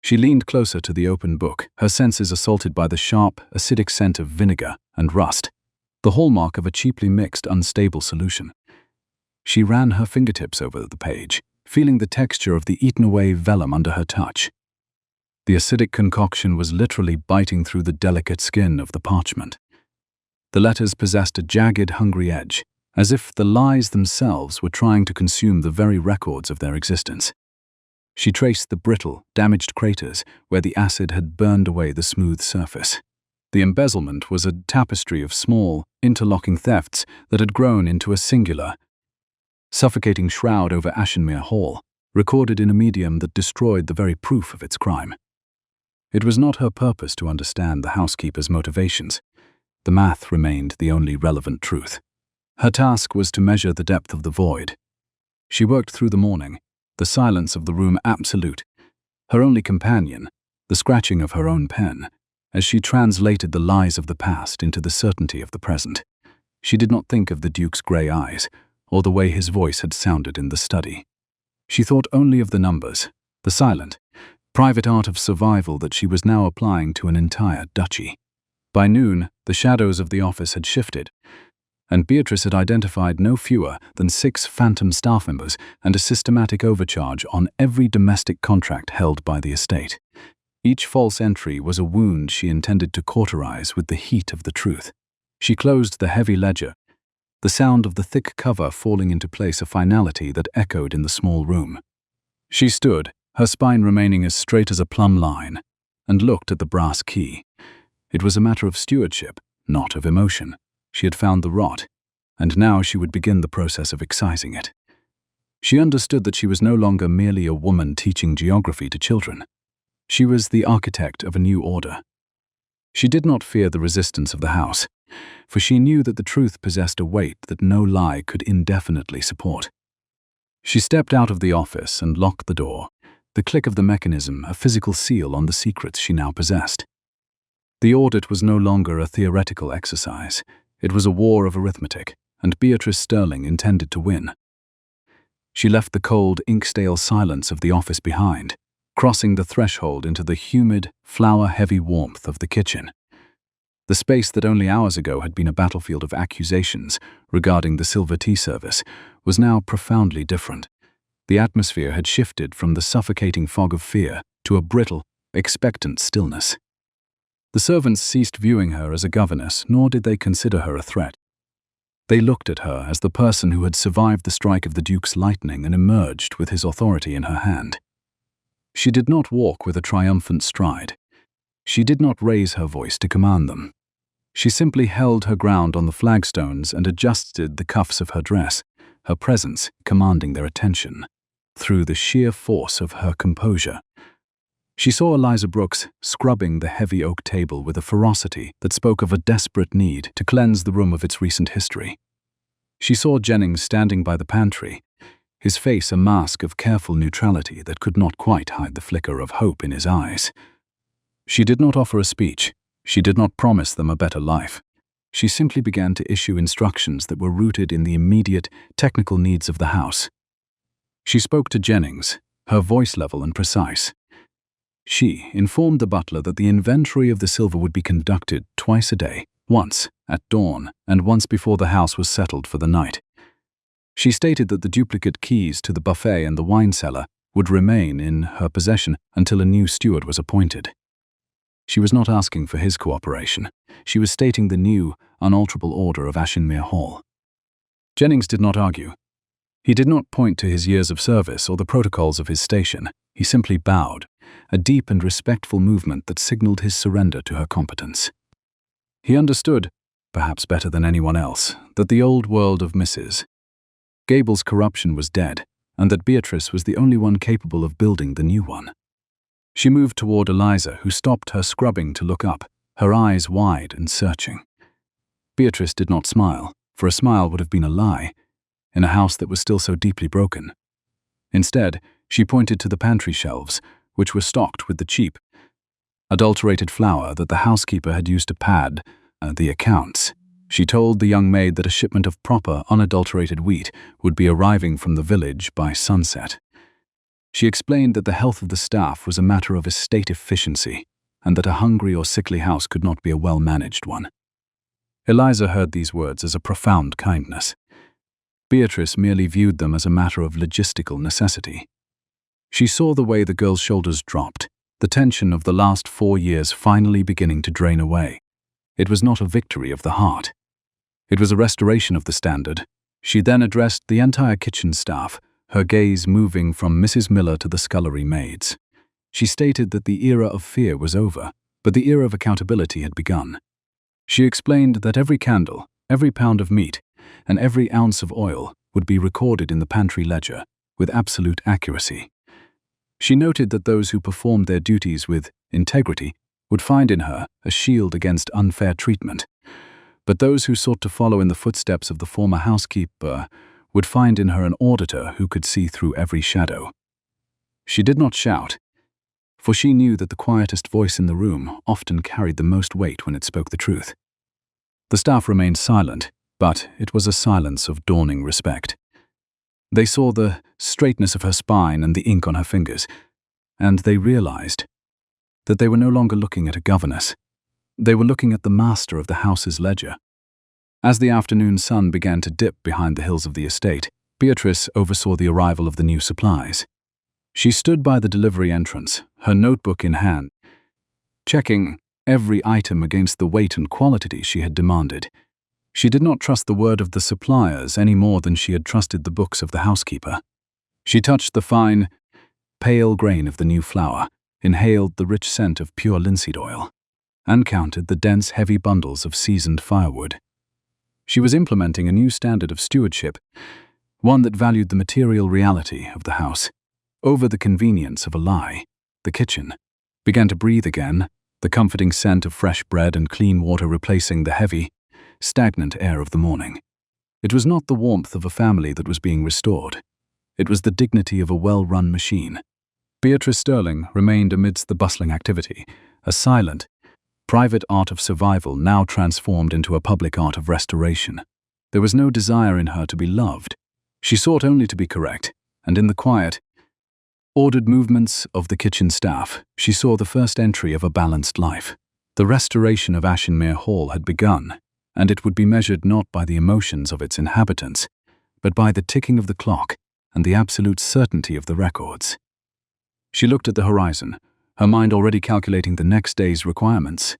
She leaned closer to the open book, her senses assaulted by the sharp, acidic scent of vinegar and rust, the hallmark of a cheaply mixed, unstable solution. She ran her fingertips over the page, feeling the texture of the eaten-away vellum under her touch. The acidic concoction was literally biting through the delicate skin of the parchment. The letters possessed a jagged, hungry edge, as if the lies themselves were trying to consume the very records of their existence. She traced the brittle, damaged craters where the acid had burned away the smooth surface. The embezzlement was a tapestry of small, interlocking thefts that had grown into a singular, suffocating shroud over Ashinmere Hall, recorded in a medium that destroyed the very proof of its crime. It was not her purpose to understand the housekeeper's motivations. The math remained the only relevant truth. Her task was to measure the depth of the void. She worked through the morning, the silence of the room absolute, her only companion, the scratching of her own pen, as she translated the lies of the past into the certainty of the present. She did not think of the Duke's grey eyes, or the way his voice had sounded in the study. She thought only of the numbers, the silent, private art of survival that she was now applying to an entire duchy. By noon, the shadows of the office had shifted, and Beatrice had identified no fewer than 6 phantom staff members and a systematic overcharge on every domestic contract held by the estate. Each false entry was a wound she intended to cauterize with the heat of the truth. She closed the heavy ledger, the sound of the thick cover falling into place a finality that echoed in the small room. She stood, her spine remaining as straight as a plumb line, and looked at the brass key. It was a matter of stewardship, not of emotion. She had found the rot, and now she would begin the process of excising it. She understood that she was no longer merely a woman teaching geography to children. She was the architect of a new order. She did not fear the resistance of the house, for she knew that the truth possessed a weight that no lie could indefinitely support. She stepped out of the office and locked the door, the click of the mechanism a physical seal on the secrets she now possessed. The audit was no longer a theoretical exercise. It was a war of arithmetic, and Beatrice Sterling intended to win. She left the cold, ink-stale silence of the office behind, crossing the threshold into the humid, flour-heavy warmth of the kitchen. The space that only hours ago had been a battlefield of accusations regarding the silver tea service was now profoundly different. The atmosphere had shifted from the suffocating fog of fear to a brittle, expectant stillness. The servants ceased viewing her as a governess, nor did they consider her a threat. They looked at her as the person who had survived the strike of the Duke's lightning and emerged with his authority in her hand. She did not walk with a triumphant stride. She did not raise her voice to command them. She simply held her ground on the flagstones and adjusted the cuffs of her dress, her presence commanding their attention, through the sheer force of her composure. She saw Eliza Brooks scrubbing the heavy oak table with a ferocity that spoke of a desperate need to cleanse the room of its recent history. She saw Jennings standing by the pantry, his face a mask of careful neutrality that could not quite hide the flicker of hope in his eyes. She did not offer a speech. She did not promise them a better life. She simply began to issue instructions that were rooted in the immediate, technical needs of the house. She spoke to Jennings, her voice level and precise. She informed the butler that the inventory of the silver would be conducted twice a day, once at dawn and once before the house was settled for the night. She stated that the duplicate keys to the buffet and the wine cellar would remain in her possession until a new steward was appointed. She was not asking for his cooperation. She was stating the new, unalterable order of Ashinmere Hall. Jennings did not argue. He did not point to his years of service or the protocols of his station. He simply bowed, a deep and respectful movement that signaled his surrender to her competence. He understood, perhaps better than anyone else, that the old world of Mrs. Gable's corruption was dead, and that Beatrice was the only one capable of building the new one. She moved toward Eliza, who stopped her scrubbing to look up, her eyes wide and searching. Beatrice did not smile, for a smile would have been a lie, in a house that was still so deeply broken. Instead, she pointed to the pantry shelves, which were stocked with the cheap, adulterated flour that the housekeeper had used to pad the accounts. She told the young maid that a shipment of proper, unadulterated wheat would be arriving from the village by sunset. She explained that the health of the staff was a matter of estate efficiency, and that a hungry or sickly house could not be a well-managed one. Eliza heard these words as a profound kindness. Beatrice merely viewed them as a matter of logistical necessity. She saw the way the girl's shoulders dropped, the tension of the last 4 years finally beginning to drain away. It was not a victory of the heart. It was a restoration of the standard. She then addressed the entire kitchen staff, her gaze moving from Mrs. Miller to the scullery maids. She stated that the era of fear was over, but the era of accountability had begun. She explained that every candle, every pound of meat, and every ounce of oil would be recorded in the pantry ledger with absolute accuracy. She noted that those who performed their duties with integrity would find in her a shield against unfair treatment. But those who sought to follow in the footsteps of the former housekeeper would find in her an auditor who could see through every shadow. She did not shout, for she knew that the quietest voice in the room often carried the most weight when it spoke the truth. The staff remained silent, but it was a silence of dawning respect. They saw the straightness of her spine and the ink on her fingers, and they realized that they were no longer looking at a governess. They were looking at the master of the house's ledger. As the afternoon sun began to dip behind the hills of the estate, Beatrice oversaw the arrival of the new supplies. She stood by the delivery entrance, her notebook in hand, checking every item against the weight and quality she had demanded. She did not trust the word of the suppliers any more than she had trusted the books of the housekeeper. She touched the fine, pale grain of the new flour, inhaled the rich scent of pure linseed oil, and counted the dense, heavy bundles of seasoned firewood. She was implementing a new standard of stewardship, one that valued the material reality of the house over the convenience of a lie. The kitchen began to breathe again, the comforting scent of fresh bread and clean water replacing the heavy, stagnant air of the morning. It was not the warmth of a family that was being restored. It was the dignity of a well-run machine. Beatrice Sterling remained amidst the bustling activity, a silent, private art of survival now transformed into a public art of restoration. There was no desire in her to be loved. She sought only to be correct, and in the quiet, ordered movements of the kitchen staff, she saw the first entry of a balanced life. The restoration of Ashinmere Hall had begun, and it would be measured not by the emotions of its inhabitants, but by the ticking of the clock and the absolute certainty of the records. She looked at the horizon, her mind already calculating the next day's requirements.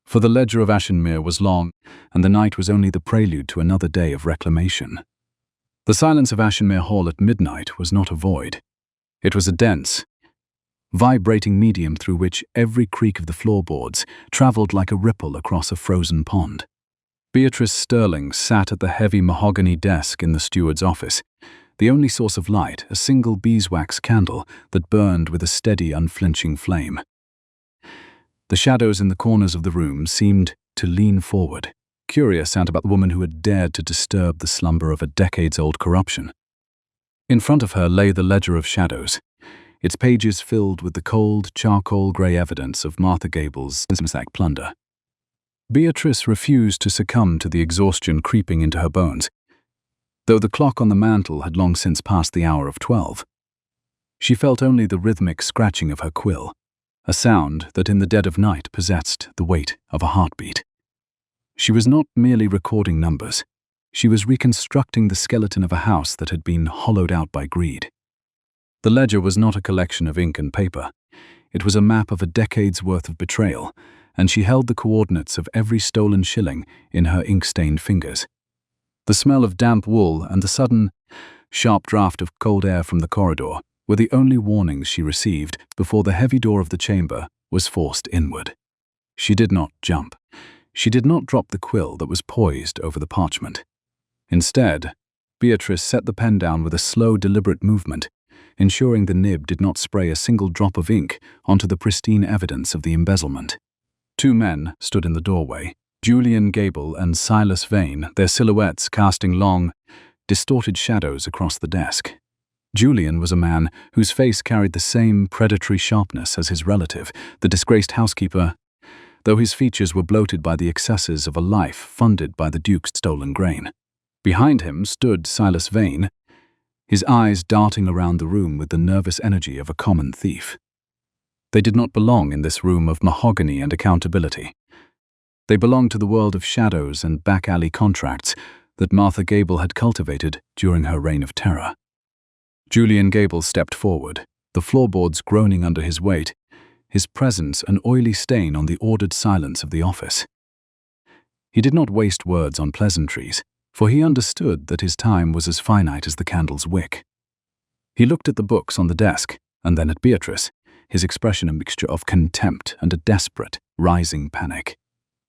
For the ledger of Ashinmere was long, and the night was only the prelude to another day of reclamation. The silence of Ashinmere Hall at midnight was not a void. It was a dense, vibrating medium through which every creak of the floorboards traveled like a ripple across a frozen pond. Beatrice Sterling sat at the heavy mahogany desk in the steward's office, the only source of light a single beeswax candle that burned with a steady, unflinching flame. The shadows in the corners of the room seemed to lean forward, curious about the woman who had dared to disturb the slumber of a decades-old corruption. In front of her lay the ledger of shadows, its pages filled with the cold, charcoal-grey evidence of Martha Gable's Ismasack plunder. Beatrice refused to succumb to the exhaustion creeping into her bones, though the clock on the mantel had long since passed the hour of 12. She felt only the rhythmic scratching of her quill, a sound that in the dead of night possessed the weight of a heartbeat. She was not merely recording numbers. She was reconstructing the skeleton of a house that had been hollowed out by greed. The ledger was not a collection of ink and paper. It was a map of a decade's worth of betrayal, and she held the coordinates of every stolen shilling in her ink-stained fingers. The smell of damp wool and the sudden, sharp draft of cold air from the corridor were the only warnings she received before the heavy door of the chamber was forced inward. She did not jump. She did not drop the quill that was poised over the parchment. Instead, Beatrice set the pen down with a slow, deliberate movement, ensuring the nib did not spray a single drop of ink onto the pristine evidence of the embezzlement. Two men stood in the doorway, Julian Gable and Silas Vane, their silhouettes casting long, distorted shadows across the desk. Julian was a man whose face carried the same predatory sharpness as his relative, the disgraced housekeeper, though his features were bloated by the excesses of a life funded by the Duke's stolen grain. Behind him stood Silas Vane, his eyes darting around the room with the nervous energy of a common thief. They did not belong in this room of mahogany and accountability. They belonged to the world of shadows and back-alley contracts that Martha Gable had cultivated during her reign of terror. Julian Gable stepped forward, the floorboards groaning under his weight, his presence an oily stain on the ordered silence of the office. He did not waste words on pleasantries, for he understood that his time was as finite as the candle's wick. He looked at the books on the desk, and then at Beatrice, his expression a mixture of contempt and a desperate, rising panic.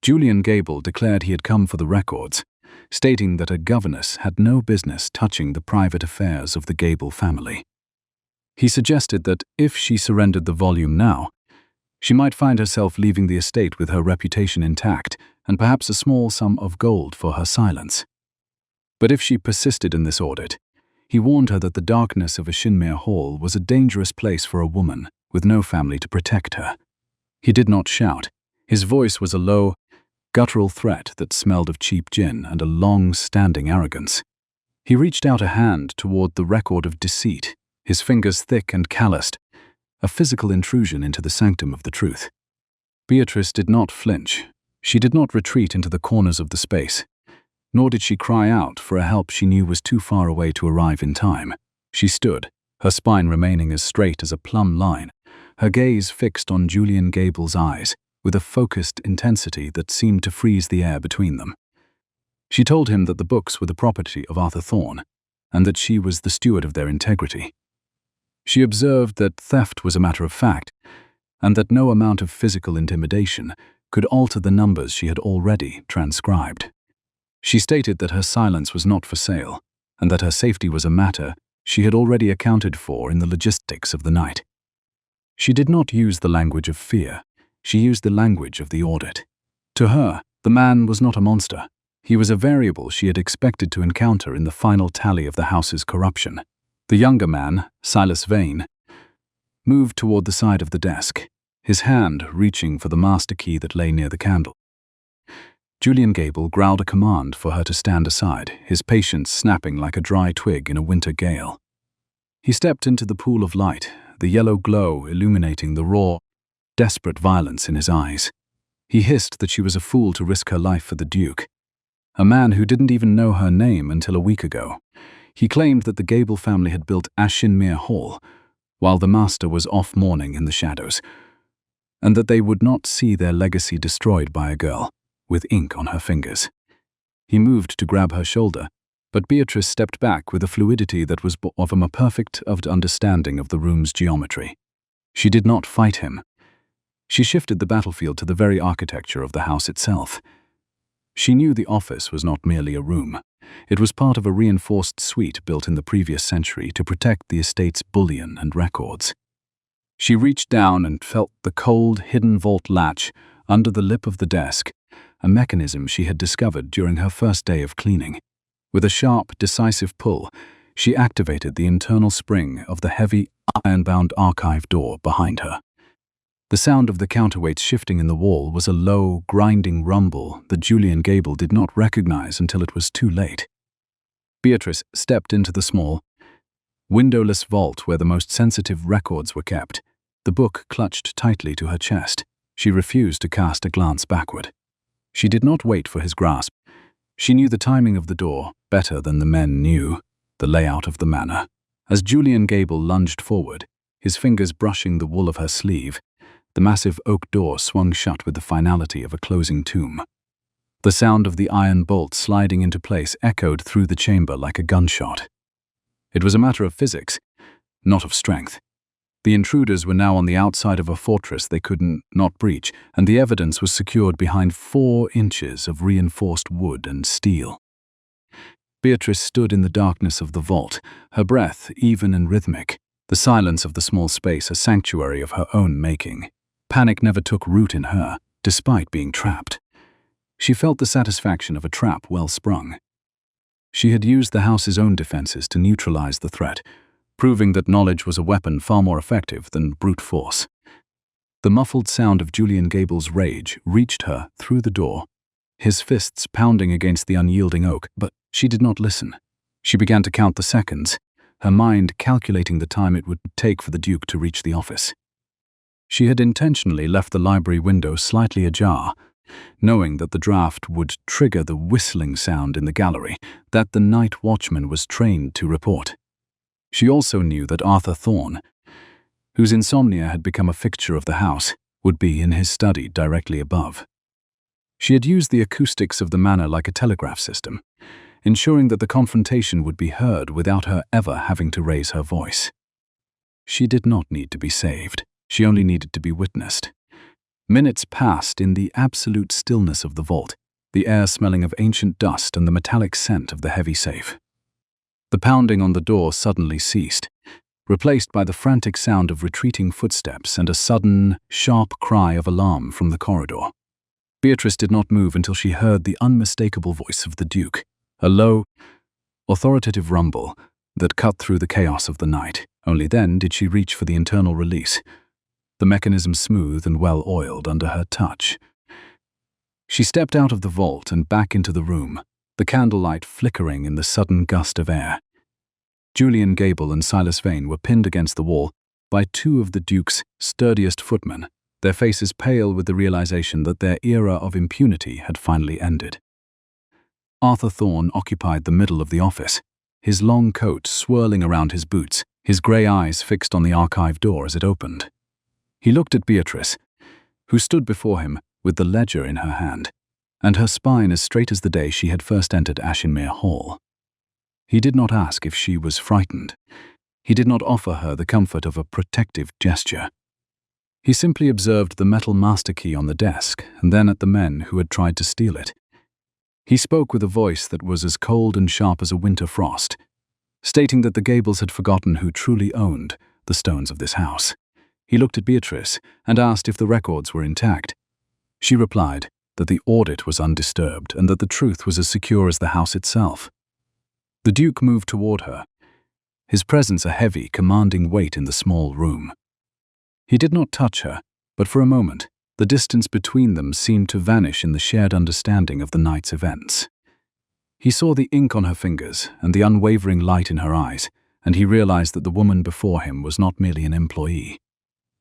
Julian Gable declared he had come for the records, stating that a governess had no business touching the private affairs of the Gable family. He suggested that if she surrendered the volume now, She might find herself leaving the estate with her reputation intact and perhaps a small sum of gold for her silence. But if she persisted in this audit, he warned her that the darkness of Ashinmere Hall was a dangerous place for a woman with no family to protect her. He did not shout. His voice was a low, guttural threat that smelled of cheap gin and a long-standing arrogance. He reached out a hand toward the record of deceit, his fingers thick and calloused, a physical intrusion into the sanctum of the truth. Beatrice did not flinch. She did not retreat into the corners of the space, nor did she cry out for a help she knew was too far away to arrive in time. She stood, her spine remaining as straight as a plumb line, her gaze fixed on Julian Gable's eyes, with a focused intensity that seemed to freeze the air between them. She told him that the books were the property of Arthur Thorne, and that she was the steward of their integrity. She observed that theft was a matter of fact, and that no amount of physical intimidation could alter the numbers she had already transcribed. She stated that her silence was not for sale, and that her safety was a matter she had already accounted for in the logistics of the night. She did not use the language of fear. She used the language of the audit. To her, the man was not a monster. He was a variable she had expected to encounter in the final tally of the house's corruption. The younger man, Silas Vane, moved toward the side of the desk, his hand reaching for the master key that lay near the candle. Julian Gable growled a command for her to stand aside, his patience snapping like a dry twig in a winter gale. He stepped into the pool of light, the yellow glow illuminating the raw, desperate violence in his eyes. He hissed that she was a fool to risk her life for the Duke, a man who didn't even know her name until a week ago. He claimed that the Gable family had built Ashinmere Hall, while the master was off mourning in the shadows, and that they would not see their legacy destroyed by a girl with ink on her fingers. He moved to grab her shoulder, but Beatrice stepped back with a fluidity that was of a perfect understanding of the room's geometry. She did not fight him. She shifted the battlefield to the very architecture of the house itself. She knew the office was not merely a room. It was part of a reinforced suite built in the previous century to protect the estate's bullion and records. She reached down and felt the cold, hidden vault latch under the lip of the desk, a mechanism she had discovered during her first day of cleaning. With a sharp, decisive pull, she activated the internal spring of the heavy, iron-bound archive door behind her. The sound of the counterweights shifting in the wall was a low, grinding rumble that Julian Gable did not recognize until it was too late. Beatrice stepped into the small, windowless vault where the most sensitive records were kept, the book clutched tightly to her chest. She refused to cast a glance backward. She did not wait for his grasp. She knew the timing of the door better than the men knew the layout of the manor. As Julian Gable lunged forward, his fingers brushing the wool of her sleeve, the massive oak door swung shut with the finality of a closing tomb. The sound of the iron bolt sliding into place echoed through the chamber like a gunshot. It was a matter of physics, not of strength. The intruders were now on the outside of a fortress they could not breach, and the evidence was secured behind 4 inches of reinforced wood and steel. Beatrice stood in the darkness of the vault, her breath even and rhythmic, the silence of the small space a sanctuary of her own making. Panic never took root in her, despite being trapped. She felt the satisfaction of a trap well sprung. She had used the house's own defenses to neutralize the threat, proving that knowledge was a weapon far more effective than brute force. The muffled sound of Julian Gable's rage reached her through the door, his fists pounding against the unyielding oak, but she did not listen. She began to count the seconds, her mind calculating the time it would take for the Duke to reach the office. She had intentionally left the library window slightly ajar, knowing that the draft would trigger the whistling sound in the gallery that the night watchman was trained to report. She also knew that Arthur Thorne, whose insomnia had become a fixture of the house, would be in his study directly above. She had used the acoustics of the manor like a telegraph system, ensuring that the confrontation would be heard without her ever having to raise her voice. She did not need to be saved. She only needed to be witnessed. Minutes passed in the absolute stillness of the vault, the air smelling of ancient dust and the metallic scent of the heavy safe. The pounding on the door suddenly ceased. replaced by the frantic sound of retreating footsteps and a sudden, sharp cry of alarm from the corridor. Beatrice did not move until she heard the unmistakable voice of the Duke, a low, authoritative rumble that cut through the chaos of the night. Only then did she reach for the internal release, the mechanism smooth and well-oiled under her touch. She stepped out of the vault and back into the room, the candlelight flickering in the sudden gust of air. Julian Gable and Silas Vane were pinned against the wall by two of the Duke's sturdiest footmen, their faces pale with the realization that their era of impunity had finally ended. Arthur Thorne occupied the middle of the office, his long coat swirling around his boots, his grey eyes fixed on the archive door as it opened. He looked at Beatrice, who stood before him with the ledger in her hand, and her spine as straight as the day she had first entered Ashinmere Hall. He did not ask if she was frightened. He did not offer her the comfort of a protective gesture. He simply observed the metal master key on the desk and then at the men who had tried to steal it. He spoke with a voice that was as cold and sharp as a winter frost, stating that the Gables had forgotten who truly owned the stones of this house. He looked at Beatrice and asked if the records were intact. She replied that the audit was undisturbed and that the truth was as secure as the house itself. The Duke moved toward her, his presence a heavy, commanding weight in the small room. He did not touch her, but for a moment, the distance between them seemed to vanish in the shared understanding of the night's events. He saw the ink on her fingers and the unwavering light in her eyes, and he realized that the woman before him was not merely an employee.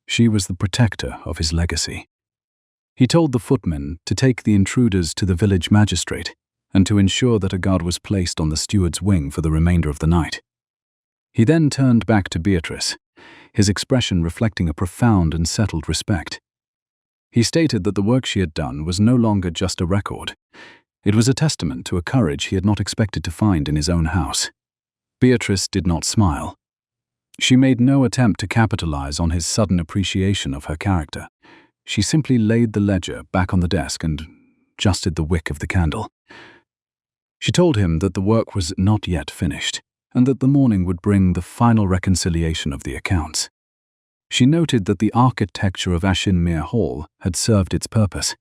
She was the protector of his legacy. He told the footmen to take the intruders to the village magistrate and to ensure that a guard was placed on the steward's wing for the remainder of the night. He then turned back to Beatrice, his expression reflecting a profound and settled respect. He stated that the work she had done was no longer just a record. It was a testament to a courage he had not expected to find in his own house. Beatrice did not smile. She made no attempt to capitalize on his sudden appreciation of her character. She simply laid the ledger back on the desk and adjusted the wick of the candle. She told him that the work was not yet finished, and that the morning would bring the final reconciliation of the accounts. She noted that the architecture of Ashinmere Hall had served its purpose,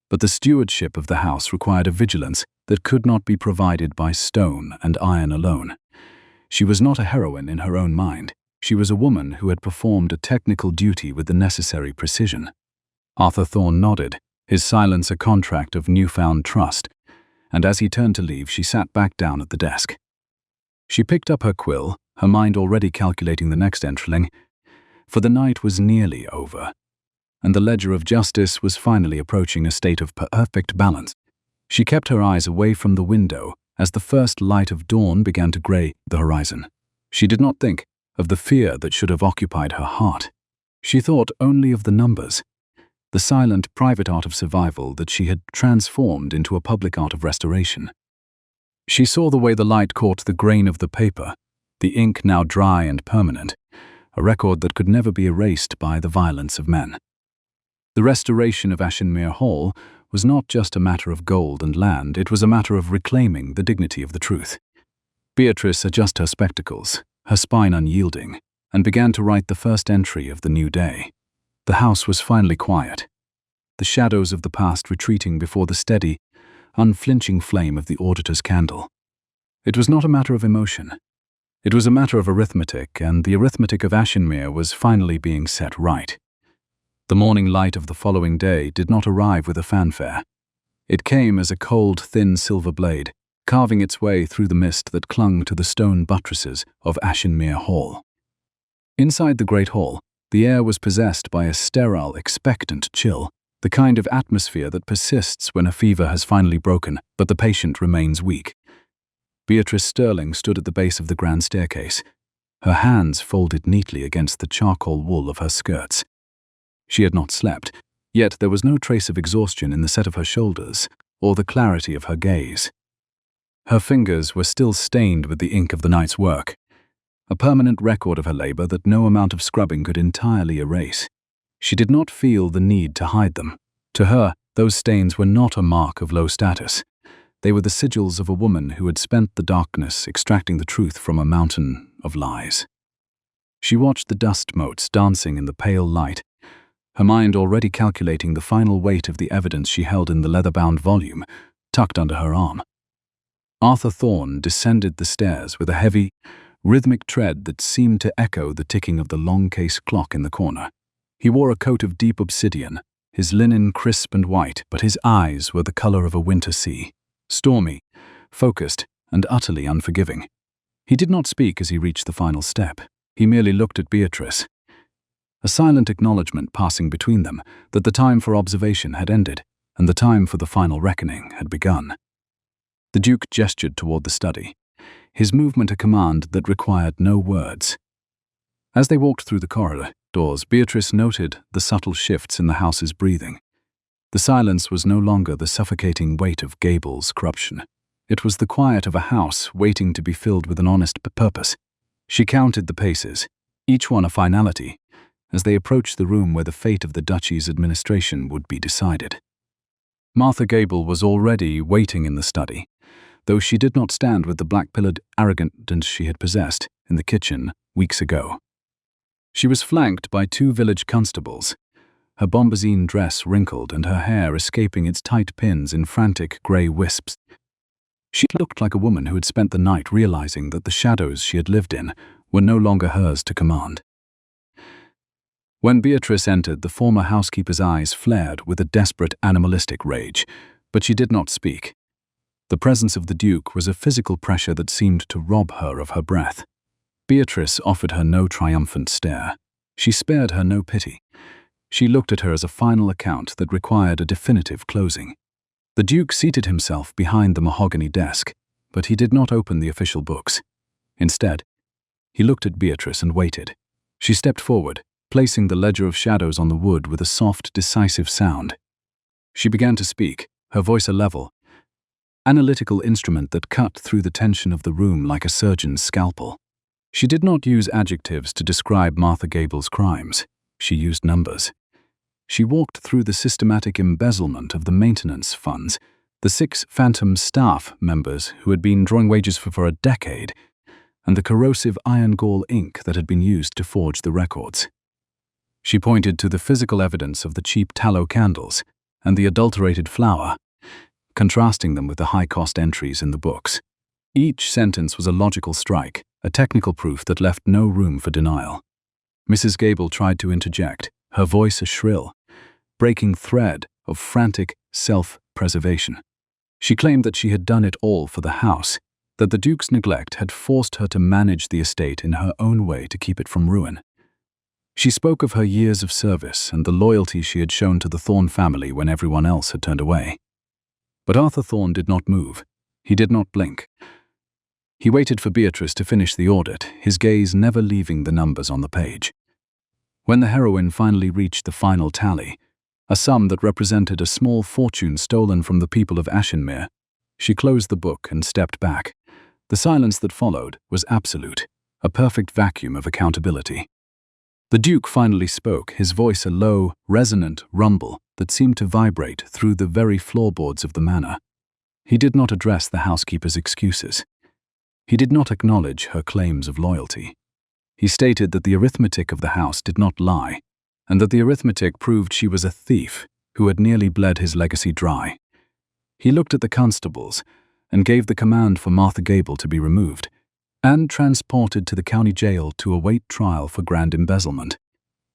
but the stewardship of the house required a vigilance that could not be provided by stone and iron alone. She was not a heroine in her own mind. She was a woman who had performed a technical duty with the necessary precision. Arthur Thorne nodded, his silence a contract of newfound trust, and as he turned to leave, she sat back down at the desk. She picked up her quill, her mind already calculating the next entryling, for the night was nearly over, and the ledger of justice was finally approaching a state of perfect balance. She kept her eyes away from the window as the first light of dawn began to grey the horizon. She did not think of the fear that should have occupied her heart. She thought only of the numbers, the silent private art of survival that she had transformed into a public art of restoration. She saw the way the light caught the grain of the paper, the ink now dry and permanent, a record that could never be erased by the violence of men. The restoration of Ashinmere Hall was not just a matter of gold and land, it was a matter of reclaiming the dignity of the truth. Beatrice adjusted her spectacles, her spine unyielding, and began to write the first entry of the new day. The house was finally quiet, the shadows of the past retreating before the steady, unflinching flame of the auditor's candle. It was not a matter of emotion. It was a matter of arithmetic, and the arithmetic of Ashinmere was finally being set right. The morning light of the following day did not arrive with a fanfare. It came as a cold, thin silver blade, carving its way through the mist that clung to the stone buttresses of Ashinmere Hall. Inside the great hall, the air was possessed by a sterile, expectant chill, the kind of atmosphere that persists when a fever has finally broken, but the patient remains weak. Beatrice Sterling stood at the base of the grand staircase, her hands folded neatly against the charcoal wool of her skirts. She had not slept, yet there was no trace of exhaustion in the set of her shoulders or the clarity of her gaze. Her fingers were still stained with the ink of the night's work, a permanent record of her labor that no amount of scrubbing could entirely erase. She did not feel the need to hide them. To her, those stains were not a mark of low status. They were the sigils of a woman who had spent the darkness extracting the truth from a mountain of lies. She watched the dust motes dancing in the pale light, her mind already calculating the final weight of the evidence she held in the leather-bound volume, tucked under her arm. Arthur Thorne descended the stairs with a heavy, rhythmic tread that seemed to echo the ticking of the long case clock in the corner. He wore a coat of deep obsidian, his linen crisp and white, but his eyes were the color of a winter sea, stormy, focused, and utterly unforgiving. He did not speak as he reached the final step. He merely looked at Beatrice, a silent acknowledgement passing between them that the time for observation had ended and the time for the final reckoning had begun. The Duke gestured toward the study, his movement a command that required no words. As they walked through the corridors, Beatrice noted the subtle shifts in the house's breathing. The silence was no longer the suffocating weight of Gable's corruption. It was the quiet of a house waiting to be filled with an honest purpose. She counted the paces, each one a finality, as they approached the room where the fate of the duchy's administration would be decided. Martha Gable was already waiting in the study, though she did not stand with the black-pillared arrogance she had possessed in the kitchen weeks ago. She was flanked by 2 village constables, her bombazine dress wrinkled and her hair escaping its tight pins in frantic grey wisps. She looked like a woman who had spent the night realizing that the shadows she had lived in were no longer hers to command. When Beatrice entered, the former housekeeper's eyes flared with a desperate animalistic rage, but she did not speak. The presence of the Duke was a physical pressure that seemed to rob her of her breath. Beatrice offered her no triumphant stare. She spared her no pity. She looked at her as a final account that required a definitive closing. The Duke seated himself behind the mahogany desk, but he did not open the official books. Instead, he looked at Beatrice and waited. She stepped forward, placing the ledger of shadows on the wood with a soft, decisive sound. She began to speak, her voice a level, analytical instrument that cut through the tension of the room like a surgeon's scalpel. She did not use adjectives to describe Martha Gable's crimes. She used numbers. She walked through the systematic embezzlement of the maintenance funds, the 6 phantom staff members who had been drawing wages for a decade, and the corrosive iron gall ink that had been used to forge the records. She pointed to the physical evidence of the cheap tallow candles and the adulterated flour, contrasting them with the high-cost entries in the books. Each sentence was a logical strike, a technical proof that left no room for denial. Mrs. Gable tried to interject, her voice a shrill, breaking thread of frantic self-preservation. She claimed that she had done it all for the house, that the Duke's neglect had forced her to manage the estate in her own way to keep it from ruin. She spoke of her years of service and the loyalty she had shown to the Thorne family when everyone else had turned away. But Arthur Thorne did not move. He did not blink. He waited for Beatrice to finish the audit, his gaze never leaving the numbers on the page. When the heroine finally reached the final tally, a sum that represented a small fortune stolen from the people of Ashinmere, she closed the book and stepped back. The silence that followed was absolute, a perfect vacuum of accountability. The Duke finally spoke, his voice a low, resonant rumble that seemed to vibrate through the very floorboards of the manor. He did not address the housekeeper's excuses. He did not acknowledge her claims of loyalty. He stated that the arithmetic of the house did not lie, and that the arithmetic proved she was a thief who had nearly bled his legacy dry. He looked at the constables and gave the command for Martha Gable to be removed and transported to the county jail to await trial for grand embezzlement.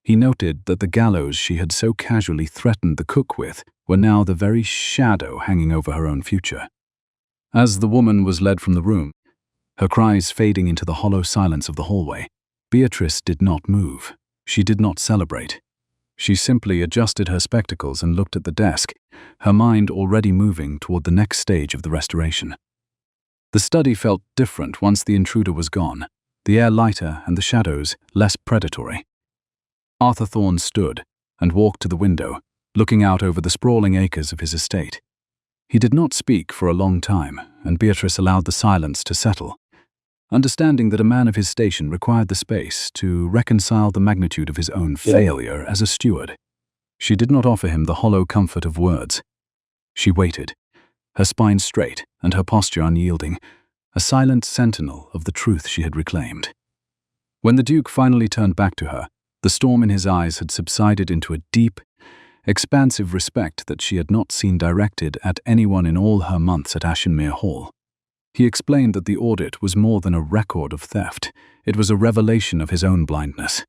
He noted that the gallows she had so casually threatened the cook with were now the very shadow hanging over her own future. As the woman was led from the room, her cries fading into the hollow silence of the hallway, Beatrice did not move. She did not celebrate. She simply adjusted her spectacles and looked at the desk, her mind already moving toward the next stage of the restoration. The study felt different once the intruder was gone, the air lighter and the shadows less predatory. Arthur Thorne stood and walked to the window, looking out over the sprawling acres of his estate. He did not speak for a long time, and Beatrice allowed the silence to settle, understanding that a man of his station required the space to reconcile the magnitude of his own failure as a steward. She did not offer him the hollow comfort of words. She waited, her spine straight and her posture unyielding, a silent sentinel of the truth she had reclaimed. When the Duke finally turned back to her, the storm in his eyes had subsided into a deep, expansive respect that she had not seen directed at anyone in all her months at Ashinmere Hall. He explained that the audit was more than a record of theft, it was a revelation of his own blindness.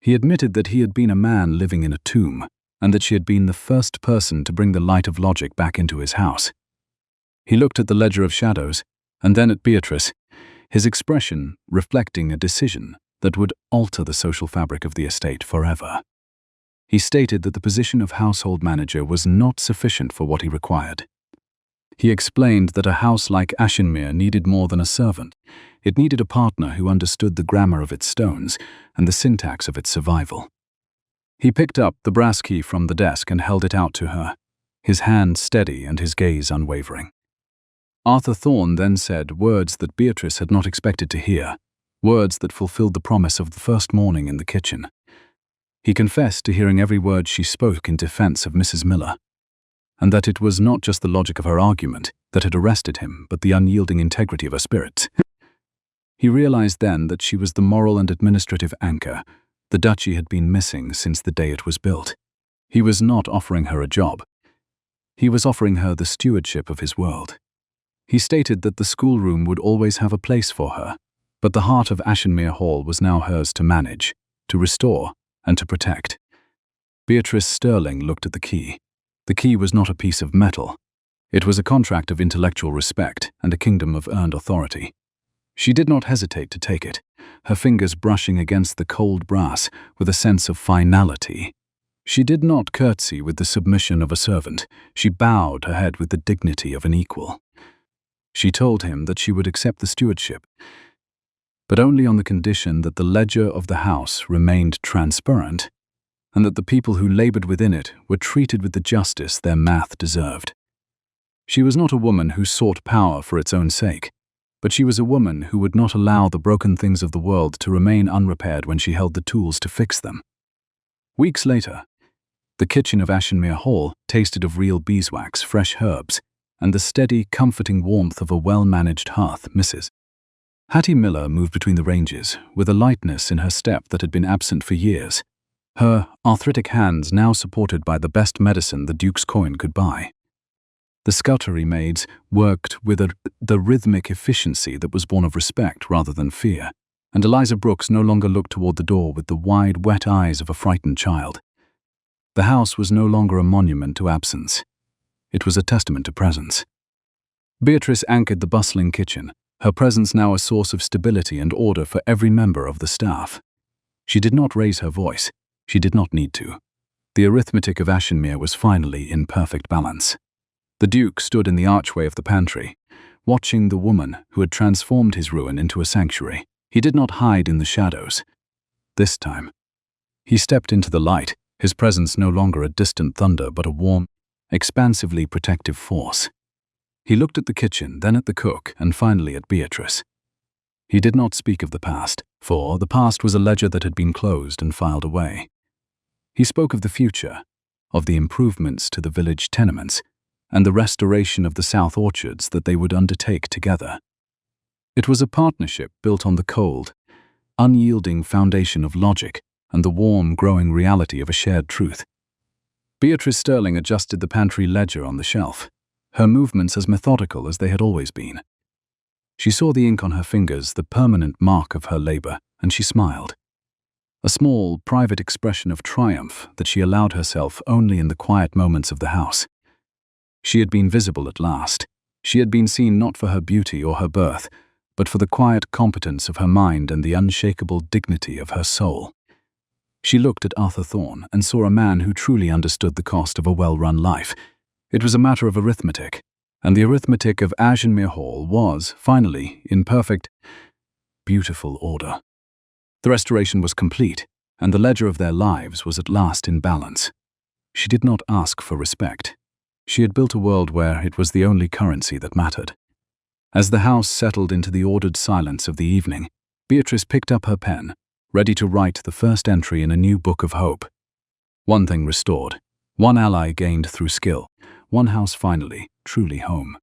He admitted that he had been a man living in a tomb, and that she had been the first person to bring the light of logic back into his house. He looked at the ledger of shadows, and then at Beatrice, his expression reflecting a decision that would alter the social fabric of the estate forever. He stated that the position of household manager was not sufficient for what he required. He explained that a house like Ashinmere needed more than a servant. It needed a partner who understood the grammar of its stones and the syntax of its survival. He picked up the brass key from the desk and held it out to her, his hand steady and his gaze unwavering. Arthur Thorne then said words that Beatrice had not expected to hear, words that fulfilled the promise of the first morning in the kitchen. He confessed to hearing every word she spoke in defense of Mrs. Miller, and that it was not just the logic of her argument that had arrested him, but the unyielding integrity of her spirit. He realized then that she was the moral and administrative anchor the duchy had been missing since the day it was built. He was not offering her a job. He was offering her the stewardship of his world. He stated that the schoolroom would always have a place for her, but the heart of Ashinmere Hall was now hers to manage, to restore, and to protect. Beatrice Sterling looked at the key. The key was not a piece of metal. It was a contract of intellectual respect and a kingdom of earned authority. She did not hesitate to take it, her fingers brushing against the cold brass with a sense of finality. She did not curtsy with the submission of a servant. She bowed her head with the dignity of an equal. She told him that she would accept the stewardship, but only on the condition that the ledger of the house remained transparent and that the people who labored within it were treated with the justice their math deserved. She was not a woman who sought power for its own sake, but she was a woman who would not allow the broken things of the world to remain unrepaired when she held the tools to fix them. Weeks later, the kitchen of Ashinmere Hall tasted of real beeswax, fresh herbs, and the steady, comforting warmth of a well-managed hearth. Mrs. Hattie Miller moved between the ranges, with a lightness in her step that had been absent for years, her arthritic hands now supported by the best medicine the Duke's coin could buy. The scullery maids worked with the rhythmic efficiency that was born of respect rather than fear, and Eliza Brooks no longer looked toward the door with the wide, wet eyes of a frightened child. The house was no longer a monument to absence. It was a testament to presence. Beatrice anchored the bustling kitchen, her presence now a source of stability and order for every member of the staff. She did not raise her voice. She did not need to. The arithmetic of Ashinmere was finally in perfect balance. The Duke stood in the archway of the pantry, watching the woman who had transformed his ruin into a sanctuary. He did not hide in the shadows. This time, he stepped into the light, his presence no longer a distant thunder but a warm, expansively protective force. He looked at the kitchen, then at the cook, and finally at Beatrice. He did not speak of the past, for the past was a ledger that had been closed and filed away. He spoke of the future, of the improvements to the village tenements, and the restoration of the South Orchards that they would undertake together. It was a partnership built on the cold, unyielding foundation of logic and the warm, growing reality of a shared truth. Beatrice Sterling adjusted the pantry ledger on the shelf, her movements as methodical as they had always been. She saw the ink on her fingers, the permanent mark of her labor, and she smiled. A small, private expression of triumph that she allowed herself only in the quiet moments of the house. She had been visible at last. She had been seen not for her beauty or her birth, but for the quiet competence of her mind and the unshakable dignity of her soul. She looked at Arthur Thorne and saw a man who truly understood the cost of a well-run life. It was a matter of arithmetic, and the arithmetic of Ashinmere Hall was, finally, in perfect, beautiful order. The restoration was complete, and the ledger of their lives was at last in balance. She did not ask for respect. She had built a world where it was the only currency that mattered. As the house settled into the ordered silence of the evening, Beatrice picked up her pen, ready to write the first entry in a new book of hope. One thing restored, one ally gained through skill, one house finally, truly home.